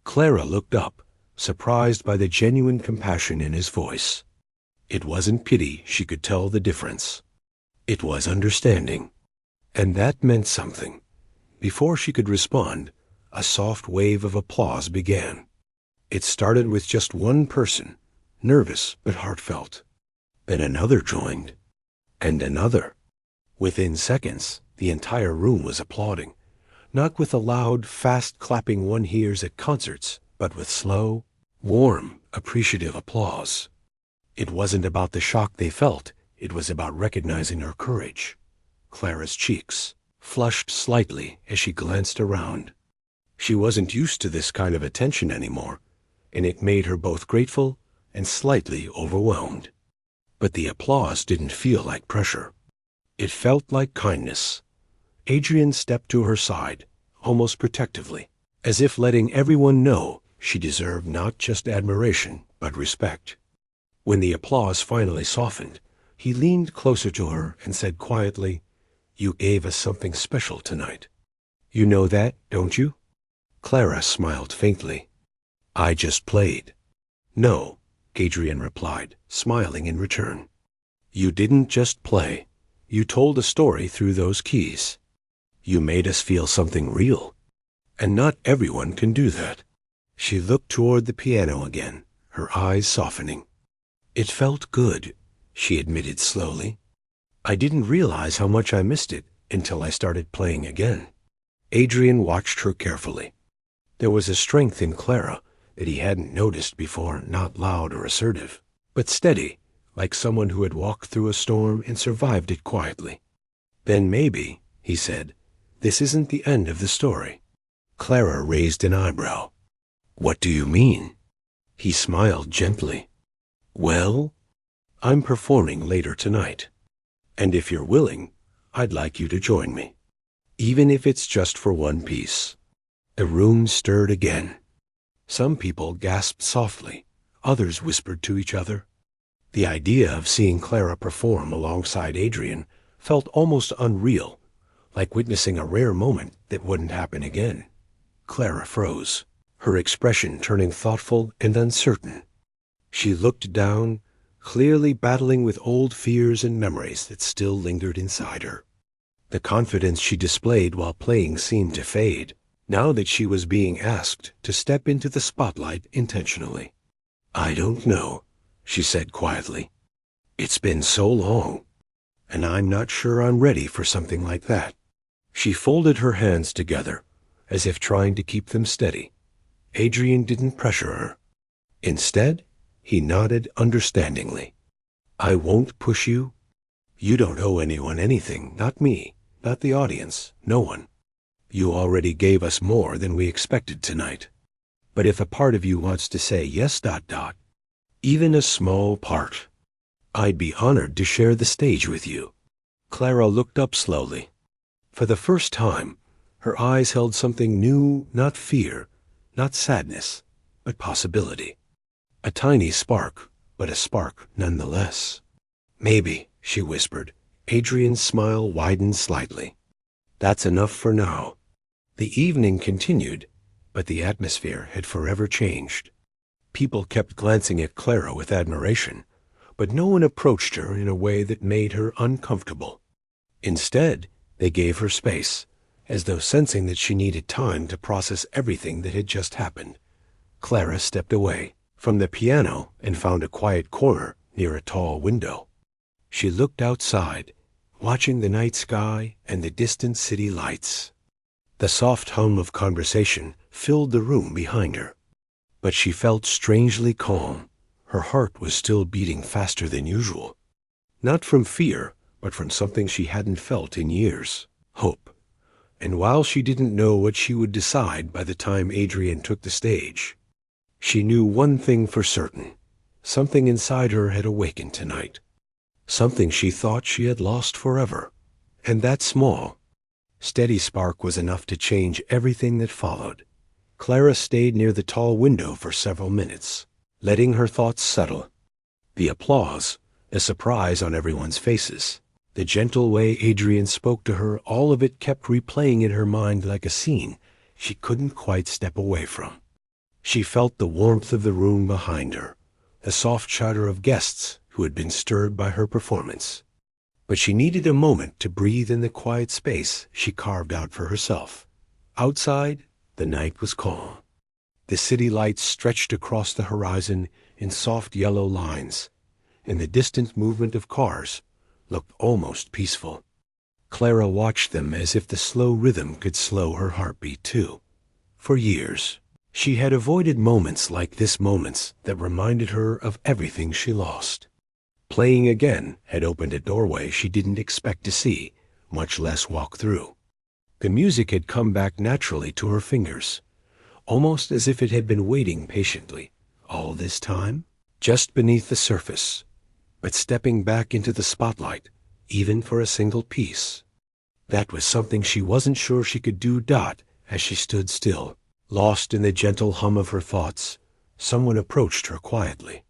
Clara looked up, surprised by the genuine compassion in his voice. It wasn't pity, she could tell the difference. It was understanding. And that meant something. Before she could respond, a soft wave of applause began. It started with just one person, nervous but heartfelt. Then another joined, and another. Within seconds, the entire room was applauding, not with the loud, fast clapping one hears at concerts, but with slow, warm, appreciative applause. It wasn't about the shock they felt, it was about recognizing her courage. Clara's cheeks flushed slightly as she glanced around. She wasn't used to this kind of attention anymore, and it made her both grateful and slightly overwhelmed. But the applause didn't feel like pressure. It felt like kindness. Adrian stepped to her side, almost protectively, as if letting everyone know she deserved not just admiration, but respect. When the applause finally softened, he leaned closer to her and said quietly, "You gave us something special tonight. You know that, don't you?" Clara smiled faintly. "I just played." "No," Adrian replied, smiling in return. "You didn't just play. You told a story through those keys. You made us feel something real. And not everyone can do that." She looked toward the piano again, her eyes softening. "It felt good," she admitted slowly. "I didn't realize how much I missed it until I started playing again." Adrian watched her carefully. There was a strength in Clara that he hadn't noticed before, not loud or assertive, but steady, like someone who had walked through a storm and survived it quietly. "Then maybe," he said, "this isn't the end of the story." Clara raised an eyebrow. "What do you mean?" He smiled gently. "Well, I'm performing later tonight, and if you're willing, I'd like you to join me, even if it's just for one piece." The room stirred again. Some people gasped softly, others whispered to each other. The idea of seeing Clara perform alongside Adrian felt almost unreal, like witnessing a rare moment that wouldn't happen again. Clara froze, her expression turning thoughtful and uncertain. She looked down, clearly battling with old fears and memories that still lingered inside her. The confidence she displayed while playing seemed to fade, now that she was being asked to step into the spotlight intentionally. "I don't know," she said quietly. "It's been so long, and I'm not sure I'm ready for something like that." She folded her hands together, as if trying to keep them steady. Adrian didn't pressure her. Instead, he nodded understandingly. "I won't push you. You don't owe anyone anything, not me, not the audience, no one. You already gave us more than we expected tonight. But if a part of you wants to say yes, even a small part, I'd be honored to share the stage with you." Clara looked up slowly. For the first time, her eyes held something new, not fear, not sadness, but possibility. A tiny spark, but a spark nonetheless. "Maybe," she whispered. Adrian's smile widened slightly. "That's enough for now." The evening continued, but the atmosphere had forever changed. People kept glancing at Clara with admiration, but no one approached her in a way that made her uncomfortable. Instead, they gave her space, as though sensing that she needed time to process everything that had just happened. Clara stepped away from the piano and found a quiet corner near a tall window. She looked outside, watching the night sky and the distant city lights. The soft hum of conversation filled the room behind her. But she felt strangely calm. Her heart was still beating faster than usual. Not from fear, but from something she hadn't felt in years, hope. And while she didn't know what she would decide by the time Adrian took the stage, she knew one thing for certain. Something inside her had awakened tonight. something she thought she had lost forever. And that small, steady spark was enough to change everything that followed. Clara stayed near the tall window for several minutes, letting her thoughts settle. The applause, the surprise on everyone's faces, the gentle way Adrian spoke to her, all of it kept replaying in her mind like a scene she couldn't quite step away from. She felt the warmth of the room behind her, the soft chatter of guests who had been stirred by her performance. But she needed a moment to breathe in the quiet space she carved out for herself. Outside, the night was calm. The city lights stretched across the horizon in soft yellow lines, and the distant movement of cars looked almost peaceful. Clara watched them as if the slow rhythm could slow her heartbeat too. For years, she had avoided moments like this, moments that reminded her of everything she lost. Playing again had opened a doorway she didn't expect to see, much less walk through. The music had come back naturally to her fingers, almost as if it had been waiting patiently all this time, just beneath the surface, but stepping back into the spotlight, even for a single piece. That was something she wasn't sure she could do. As she stood still, lost in the gentle hum of her thoughts, someone approached her quietly.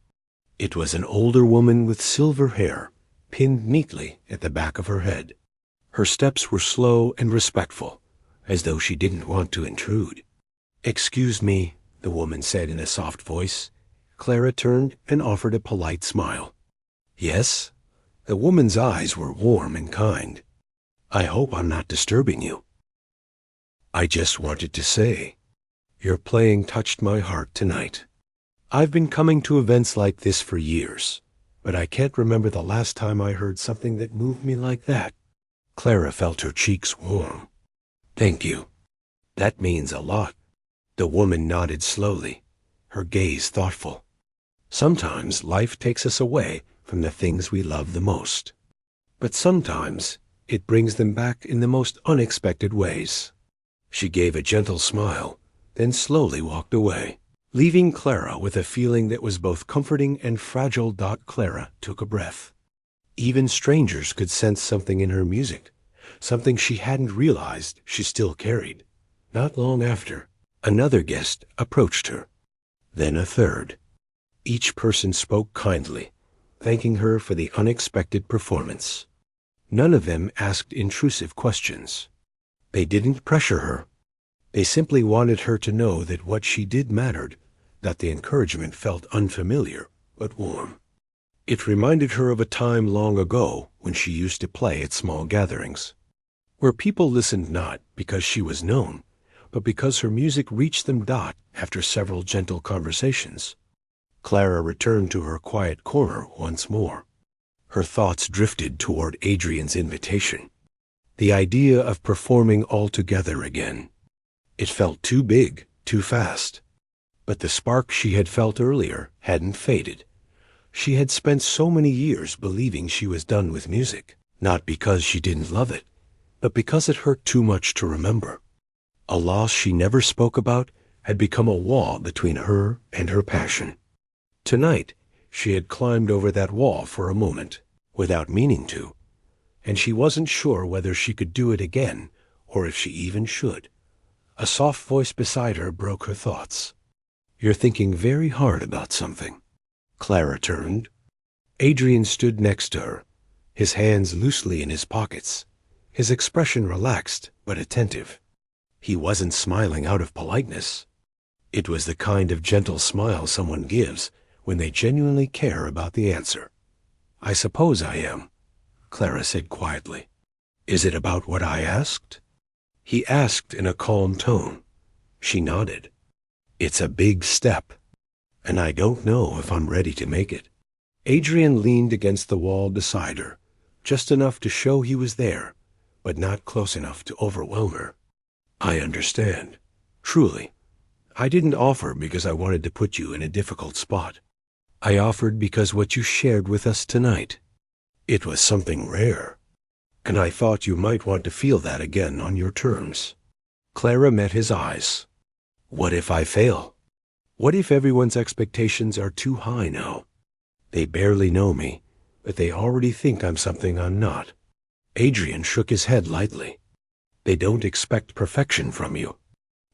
It was an older woman with silver hair, pinned neatly at the back of her head. Her steps were slow and respectful, as though she didn't want to intrude. "Excuse me," the woman said in a soft voice. Clara turned and offered a polite smile. "Yes?" The woman's eyes were warm and kind. "I hope I'm not disturbing you." "I just wanted to say, your playing touched my heart tonight. I've been coming to events like this for years, but I can't remember the last time I heard something that moved me like that." Clara felt her cheeks warm. "Thank you. That means a lot." The woman nodded slowly, her gaze thoughtful. Sometimes life takes us away from the things we love the most, but sometimes it brings them back in the most unexpected ways. She gave a gentle smile, then slowly walked away, leaving Clara with a feeling that was both comforting and fragile. Clara took a breath. Even strangers could sense something in her music, something she hadn't realized she still carried. Not long after, another guest approached her, then a third. Each person spoke kindly, thanking her for the unexpected performance. None of them asked intrusive questions. They didn't pressure her. They simply wanted her to know that what she did mattered, that the encouragement felt unfamiliar but warm. It reminded her of a time long ago when she used to play at small gatherings, where people listened not because she was known, but because her music reached them. After several gentle conversations, Clara returned to her quiet corner once more. Her thoughts drifted toward Adrian's invitation, the idea of performing all together again. It felt too big, too fast. But the spark she had felt earlier hadn't faded. She had spent so many years believing she was done with music, not because she didn't love it, but because it hurt too much to remember. A loss she never spoke about had become a wall between her and her passion. Tonight, she had climbed over that wall for a moment, without meaning to, and she wasn't sure whether she could do it again, or if she even should. A soft voice beside her broke her thoughts. "You're thinking very hard about something." Clara turned. Adrian stood next to her, his hands loosely in his pockets, his expression relaxed but attentive. He wasn't smiling out of politeness. It was the kind of gentle smile someone gives when they genuinely care about the answer. "I suppose I am," Clara said quietly. "Is it about what I asked?" He asked in a calm tone. She nodded. "It's a big step, and I don't know if I'm ready to make it." Adrian leaned against the wall beside her, just enough to show he was there, but not close enough to overwhelm her. "I understand. Truly. I didn't offer because I wanted to put you in a difficult spot. I offered because what you shared with us tonight, it was something rare, and I thought you might want to feel that again on your terms." Clara met his eyes. "What if I fail? What if everyone's expectations are too high now? They barely know me, but they already think I'm something I'm not." Adrian shook his head lightly. "They don't expect perfection from you.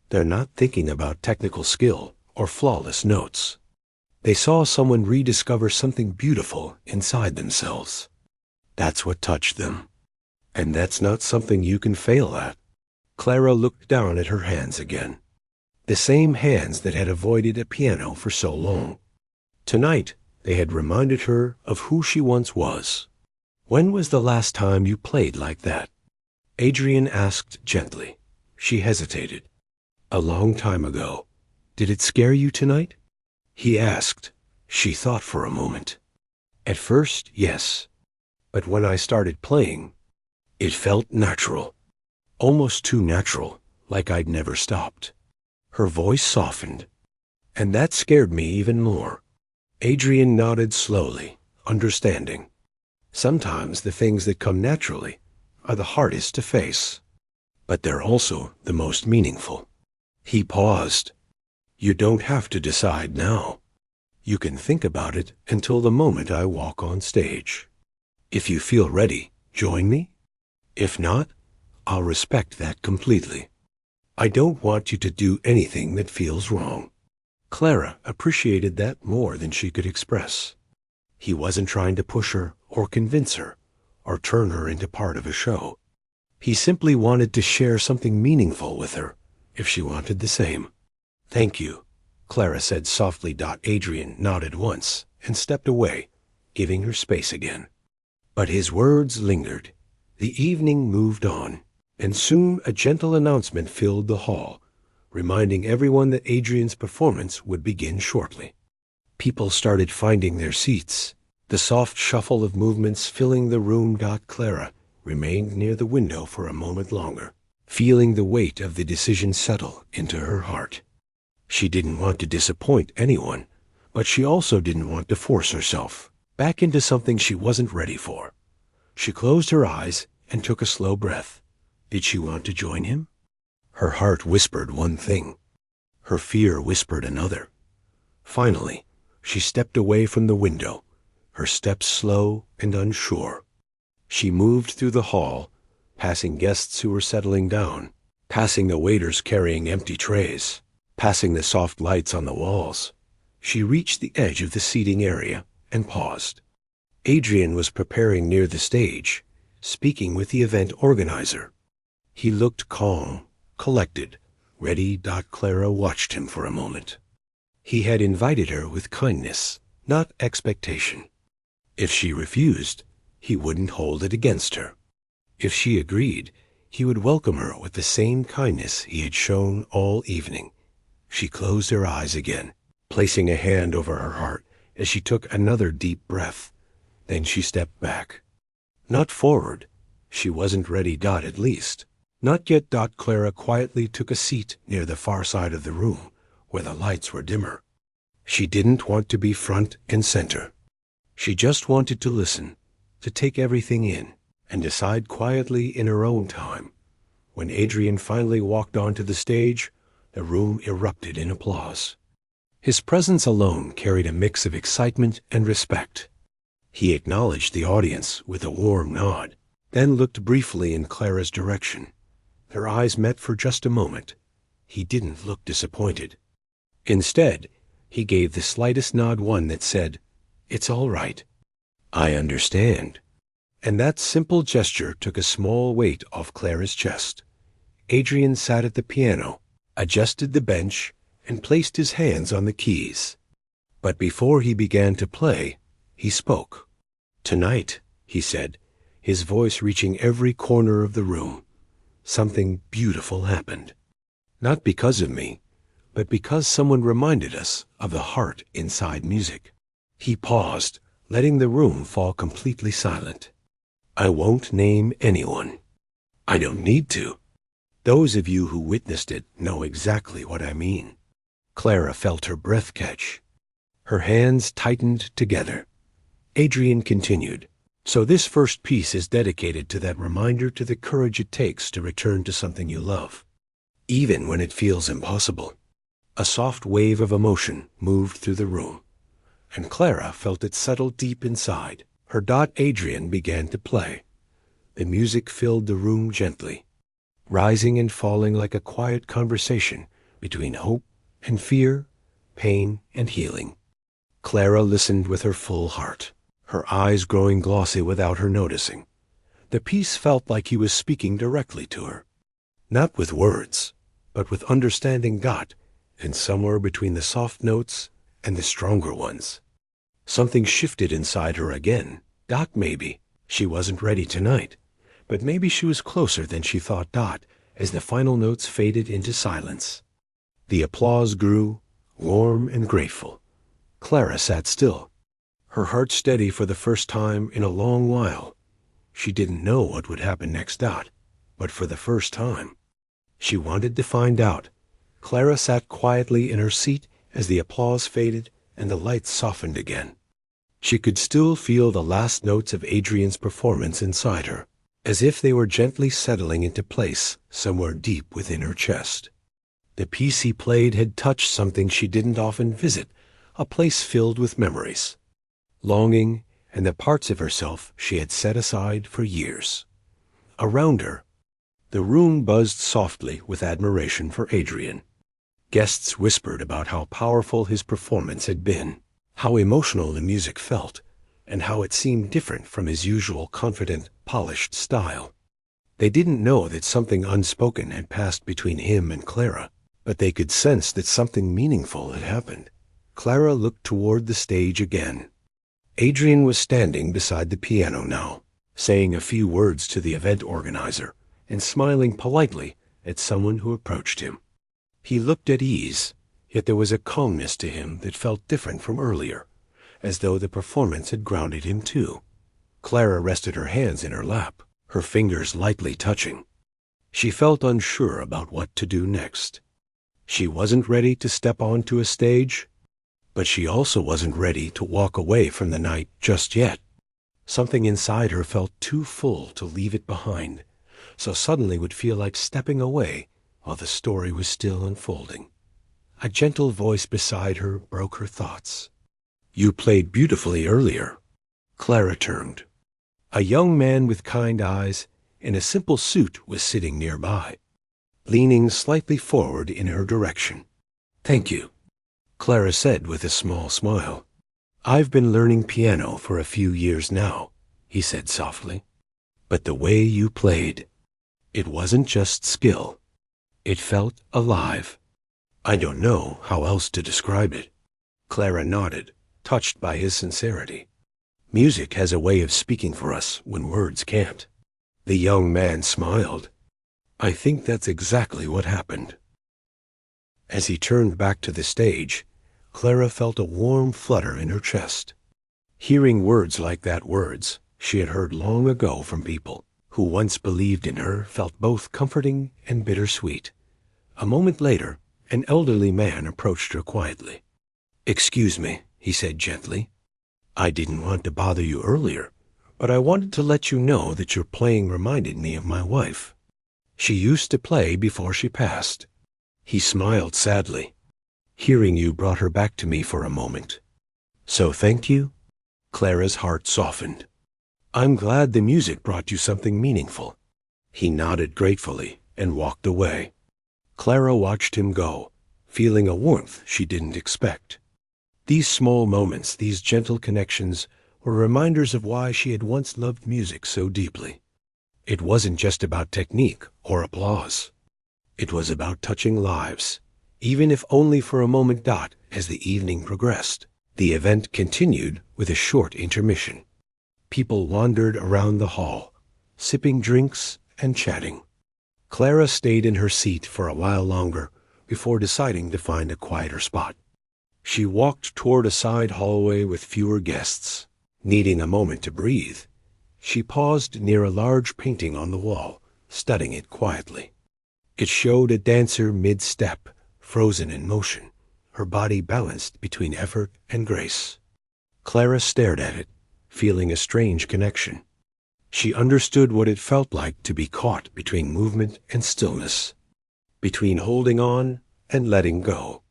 They're not thinking about technical skill or flawless notes. They saw someone rediscover something beautiful inside themselves. That's what touched them. And that's not something you can fail at." Clara looked down at her hands again. The same hands that had avoided a piano for so long. Tonight, they had reminded her of who she once was. "When was the last time you played like that?" Adrian asked gently. She hesitated. "A long time ago. Did it scare you tonight?" He asked. She thought for a moment. "At first, yes. But when I started playing, it felt natural. Almost too natural, like I'd never stopped." Her voice softened. "And that scared me even more." Adrian nodded slowly, understanding. Sometimes the things that come naturally are the hardest to face, but they're also the most meaningful. He paused. "You don't have to decide now. You can think about it until the moment I walk on stage. If you feel ready, join me. If not, I'll respect that completely. I don't want you to do anything that feels wrong." Clara appreciated that more than she could express. He wasn't trying to push her or convince her or turn her into part of a show. He simply wanted to share something meaningful with her, if she wanted the same. "Thank you," Clara said softly. Adrian nodded once and stepped away, giving her space again. But his words lingered. The evening moved on, and soon a gentle announcement filled the hall, reminding everyone that Adrian's performance would begin shortly. People started finding their seats, the soft shuffle of movements filling the room. Clara remained near the window for a moment longer, feeling the weight of the decision settle into her heart. She didn't want to disappoint anyone, but she also didn't want to force herself back into something she wasn't ready for. She closed her eyes and took a slow breath. Did she want to join him? Her heart whispered one thing. Her fear whispered another. Finally, she stepped away from the window, her steps slow and unsure. She moved through the hall, passing guests who were settling down, passing the waiters carrying empty trays, passing the soft lights on the walls. She reached the edge of the seating area and paused. Adrian was preparing near the stage, speaking with the event organizer. He looked calm, collected, ready. Clara watched him for a moment. He had invited her with kindness, not expectation. If she refused, he wouldn't hold it against her. If she agreed, he would welcome her with the same kindness he had shown all evening. She closed her eyes again, placing a hand over her heart as she took another deep breath. Then she stepped back. Not forward. She wasn't ready. At least. Not yet. Clara quietly took a seat near the far side of the room, where the lights were dimmer. She didn't want to be front and center. She just wanted to listen, to take everything in, and decide quietly in her own time. When Adrian finally walked onto the stage, the room erupted in applause. His presence alone carried a mix of excitement and respect. He acknowledged the audience with a warm nod, then looked briefly in Clara's direction. Their eyes met for just a moment. He didn't look disappointed. Instead, he gave the slightest nod, one that said, "It's all right. I understand." And that simple gesture took a small weight off Clara's chest. Adrian sat at the piano, adjusted the bench, and placed his hands on the keys. But before he began to play, he spoke. "Tonight," he said, his voice reaching every corner of the room, "something beautiful happened. Not because of me, but because someone reminded us of the heart inside music." He paused, letting the room fall completely silent. "I won't name anyone. I don't need to. Those of you who witnessed it know exactly what I mean." Clara felt her breath catch. Her hands tightened together. Adrian continued. "So this first piece is dedicated to that reminder, to the courage it takes to return to something you love, even when it feels impossible." A soft wave of emotion moved through the room, and Clara felt it settle deep inside. Her dot Adrian began to play. The music filled the room gently, rising and falling like a quiet conversation between hope and fear, pain and healing. Clara listened with her full heart, her eyes growing glossy without her noticing. The piece felt like he was speaking directly to her, not with words, but with understanding dot, and somewhere between the soft notes and the stronger ones. Something shifted inside her again. Dot, maybe. She wasn't ready tonight, but maybe she was closer than she thought dot as the final notes faded into silence. The applause grew, warm and grateful. Clara sat still, her heart steady for the first time in a long while. She didn't know what would happen next dot, but for the first time, she wanted to find out. Clara sat quietly in her seat as the applause faded and the lights softened again. She could still feel the last notes of Adrian's performance inside her, as if they were gently settling into place somewhere deep within her chest. The piece he played had touched something she didn't often visit, a place filled with memories, longing, and the parts of herself she had set aside for years. Around her, the room buzzed softly with admiration for Adrian. Guests whispered about how powerful his performance had been, how emotional the music felt, and how it seemed different from his usual confident, polished style. They didn't know that something unspoken had passed between him and Clara, but they could sense that something meaningful had happened. Clara looked toward the stage again. Adrian was standing beside the piano now, saying a few words to the event organizer and smiling politely at someone who approached him. He looked at ease, yet there was a calmness to him that felt different from earlier, as though the performance had grounded him too. Clara rested her hands in her lap, her fingers lightly touching. She felt unsure about what to do next. She wasn't ready to step onto a stage, but she also wasn't ready to walk away from the night just yet. Something inside her felt too full to leave it behind, so suddenly would feel like stepping away while the story was still unfolding. A gentle voice beside her broke her thoughts. "You played beautifully earlier." Clara turned. A young man with kind eyes in a simple suit was sitting nearby, leaning slightly forward in her direction. "Thank you," Clara said with a small smile. "I've been learning piano for a few years now," he said softly. "But the way you played, it wasn't just skill. It felt alive. I don't know how else to describe it." Clara nodded, touched by his sincerity. Music has a way of speaking for us when words can't. The young man smiled. "I think that's exactly what happened." As he turned back to the stage, Clara felt a warm flutter in her chest. Hearing words like that, words she had heard long ago from people who once believed in her, felt both comforting and bittersweet. A moment later, an elderly man approached her quietly. "Excuse me," he said gently. "I didn't want to bother you earlier, but I wanted to let you know that your playing reminded me of my wife. She used to play before she passed." He smiled sadly. "Hearing you brought her back to me for a moment. So thank you." Clara's heart softened. "I'm glad the music brought you something meaningful." He nodded gratefully and walked away. Clara watched him go, feeling a warmth she didn't expect. These small moments, these gentle connections, were reminders of why she had once loved music so deeply. It wasn't just about technique or applause. It was about touching lives, even if only for a moment. As the evening progressed, the event continued with a short intermission. People wandered around the hall, sipping drinks and chatting. Clara stayed in her seat for a while longer before deciding to find a quieter spot. She walked toward a side hallway with fewer guests. Needing a moment to breathe, she paused near a large painting on the wall, studying it quietly. It showed a dancer mid-step, frozen in motion, her body balanced between effort and grace. Clara stared at it, feeling a strange connection. She understood what it felt like to be caught between movement and stillness, between holding on and letting go.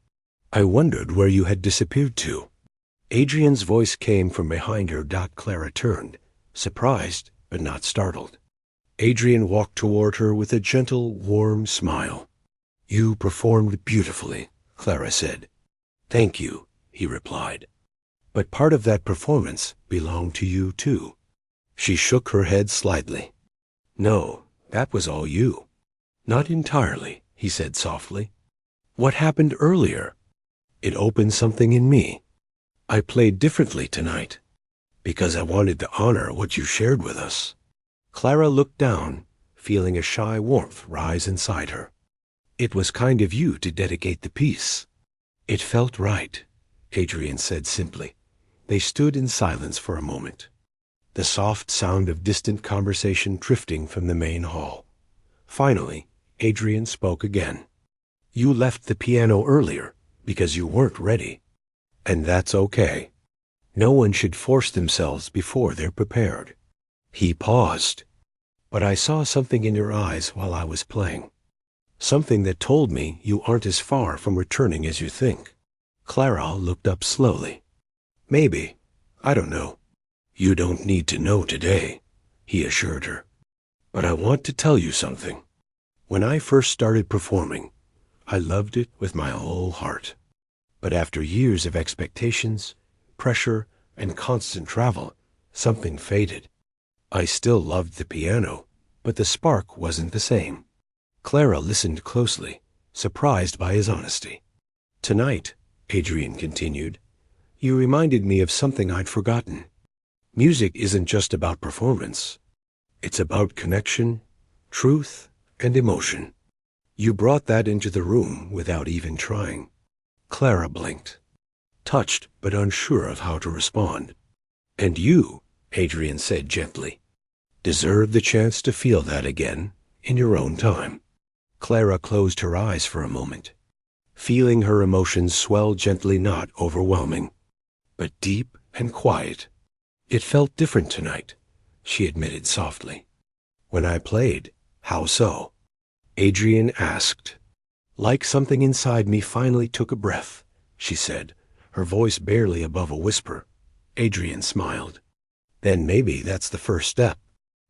"I wondered where you had disappeared to." Adrian's voice came from behind her. Clara turned, surprised but not startled. Adrian walked toward her with a gentle, warm smile. "You performed beautifully," Clara said. "Thank you," he replied. "But part of that performance belonged to you, too." She shook her head slightly. "No, that was all you." "Not entirely," he said softly. "What happened earlier? It opened something in me. I played differently tonight, because I wanted to honor what you shared with us." Clara looked down, feeling a shy warmth rise inside her. "It was kind of you to dedicate the piece." "It felt right," Adrian said simply. They stood in silence for a moment, the soft sound of distant conversation drifting from the main hall. Finally, Adrian spoke again. "You left the piano earlier because you weren't ready. And that's okay. No one should force themselves before they're prepared." He paused. "But I saw something in your eyes while I was playing. Something that told me you aren't as far from returning as you think." Clara looked up slowly. "Maybe. I don't know." "You don't need to know today," he assured her. "But I want to tell you something. When I first started performing, I loved it with my whole heart. But after years of expectations, pressure, and constant travel, something faded. I still loved the piano, but the spark wasn't the same." Clara listened closely, surprised by his honesty. "Tonight," Adrian continued, "you reminded me of something I'd forgotten. Music isn't just about performance. It's about connection, truth, and emotion. You brought that into the room without even trying." Clara blinked, touched but unsure of how to respond. "And you," Adrian said gently, "deserve the chance to feel that again in your own time." Clara closed her eyes for a moment, feeling her emotions swell gently, not overwhelming, but deep and quiet. "It felt different tonight," she admitted softly. "When I played." "How so?" Adrian asked. "Like something inside me finally took a breath," she said, her voice barely above a whisper. Adrian smiled. "Then maybe that's the first step."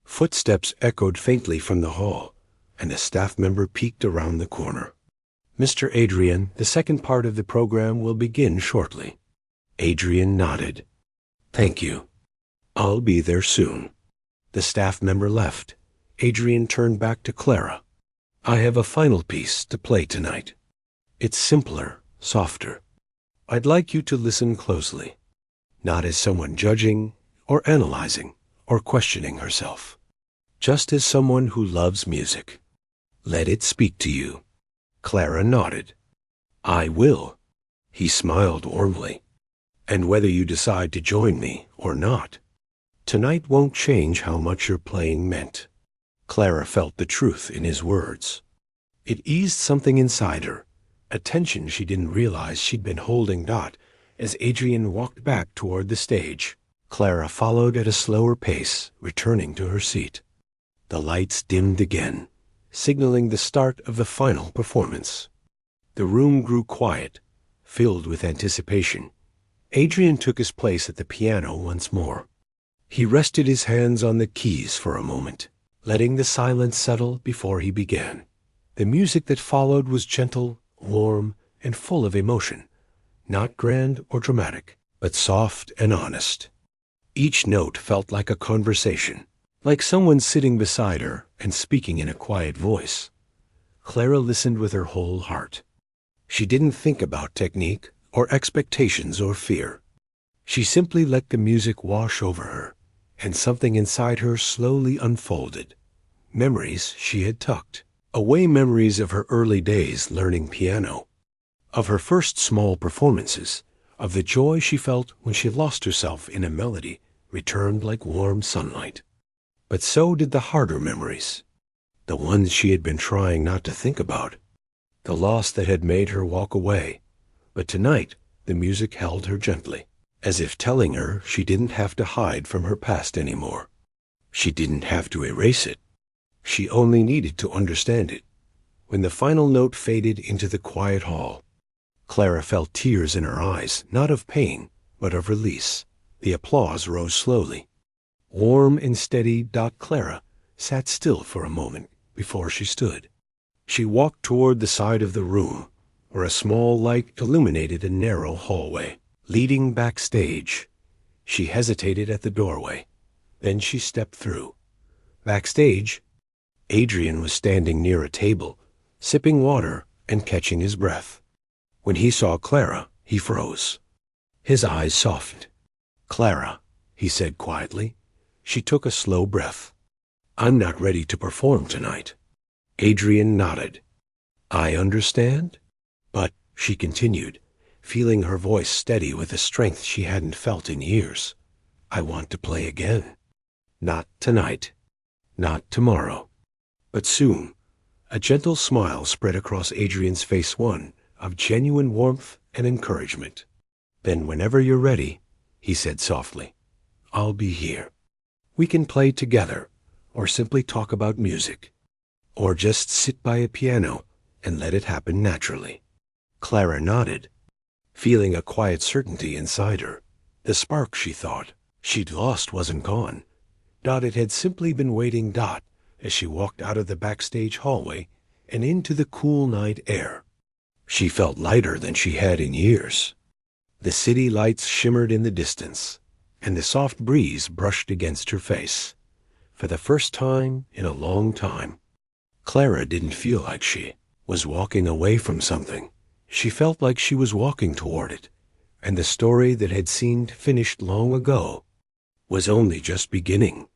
Footsteps echoed faintly from the hall, and a staff member peeked around the corner. "Mr. Adrian, the second part of the program will begin shortly." Adrian nodded. "Thank you. I'll be there soon." The staff member left. Adrian turned back to Clara. "I have a final piece to play tonight. It's simpler, softer. I'd like you to listen closely, not as someone judging or analyzing or questioning herself, just as someone who loves music. Let it speak to you." Clara nodded. "I will." He smiled warmly. "And whether you decide to join me or not, tonight won't change how much your playing meant." Clara felt the truth in his words. It eased something inside her, a tension she didn't realize she'd been holding. As Adrian walked back toward the stage, Clara followed at a slower pace, returning to her seat. The lights dimmed again, signaling the start of the final performance. The room grew quiet, filled with anticipation. Adrian took his place at the piano once more. He rested his hands on the keys for a moment, letting the silence settle before he began. The music that followed was gentle, warm, and full of emotion, not grand or dramatic, but soft and honest. Each note felt like a conversation, like someone sitting beside her and speaking in a quiet voice. Clara listened with her whole heart. She didn't think about technique or expectations or fear. She simply let the music wash over her, and something inside her slowly unfolded. Memories she had tucked away, memories of her early days learning piano, of her first small performances, of the joy she felt when she lost herself in a melody, returned like warm sunlight. But so did the harder memories, the ones she had been trying not to think about, the loss that had made her walk away. But tonight the music held her gently, as if telling her she didn't have to hide from her past anymore. She didn't have to erase it. She only needed to understand it. When the final note faded into the quiet hall, Clara felt tears in her eyes, not of pain, but of release. The applause rose slowly. Warm and steady, Clara sat still for a moment before she stood. She walked toward the side of the room, where a small light illuminated a narrow hallway leading backstage. She hesitated at the doorway. Then she stepped through. Backstage, Adrian was standing near a table, sipping water and catching his breath. When he saw Clara, he froze. His eyes softened. "Clara," he said quietly. She took a slow breath. "I'm not ready to perform tonight." Adrian nodded. "I understand." "But," she continued, feeling her voice steady with a strength she hadn't felt in years, "I want to play again. Not tonight. Not tomorrow. But soon." A gentle smile spread across Adrian's face, one of genuine warmth and encouragement. "Then whenever you're ready," he said softly, "I'll be here. We can play together, or simply talk about music, or just sit by a piano and let it happen naturally." Clara nodded, feeling a quiet certainty inside her. The spark, she thought, she'd lost wasn't gone. It had simply been waiting, as she walked out of the backstage hallway and into the cool night air. She felt lighter than she had in years. The city lights shimmered in the distance, and the soft breeze brushed against her face. For the first time in a long time, Clara didn't feel like she was walking away from something. She felt like she was walking toward it, and the story that had seemed finished long ago was only just beginning.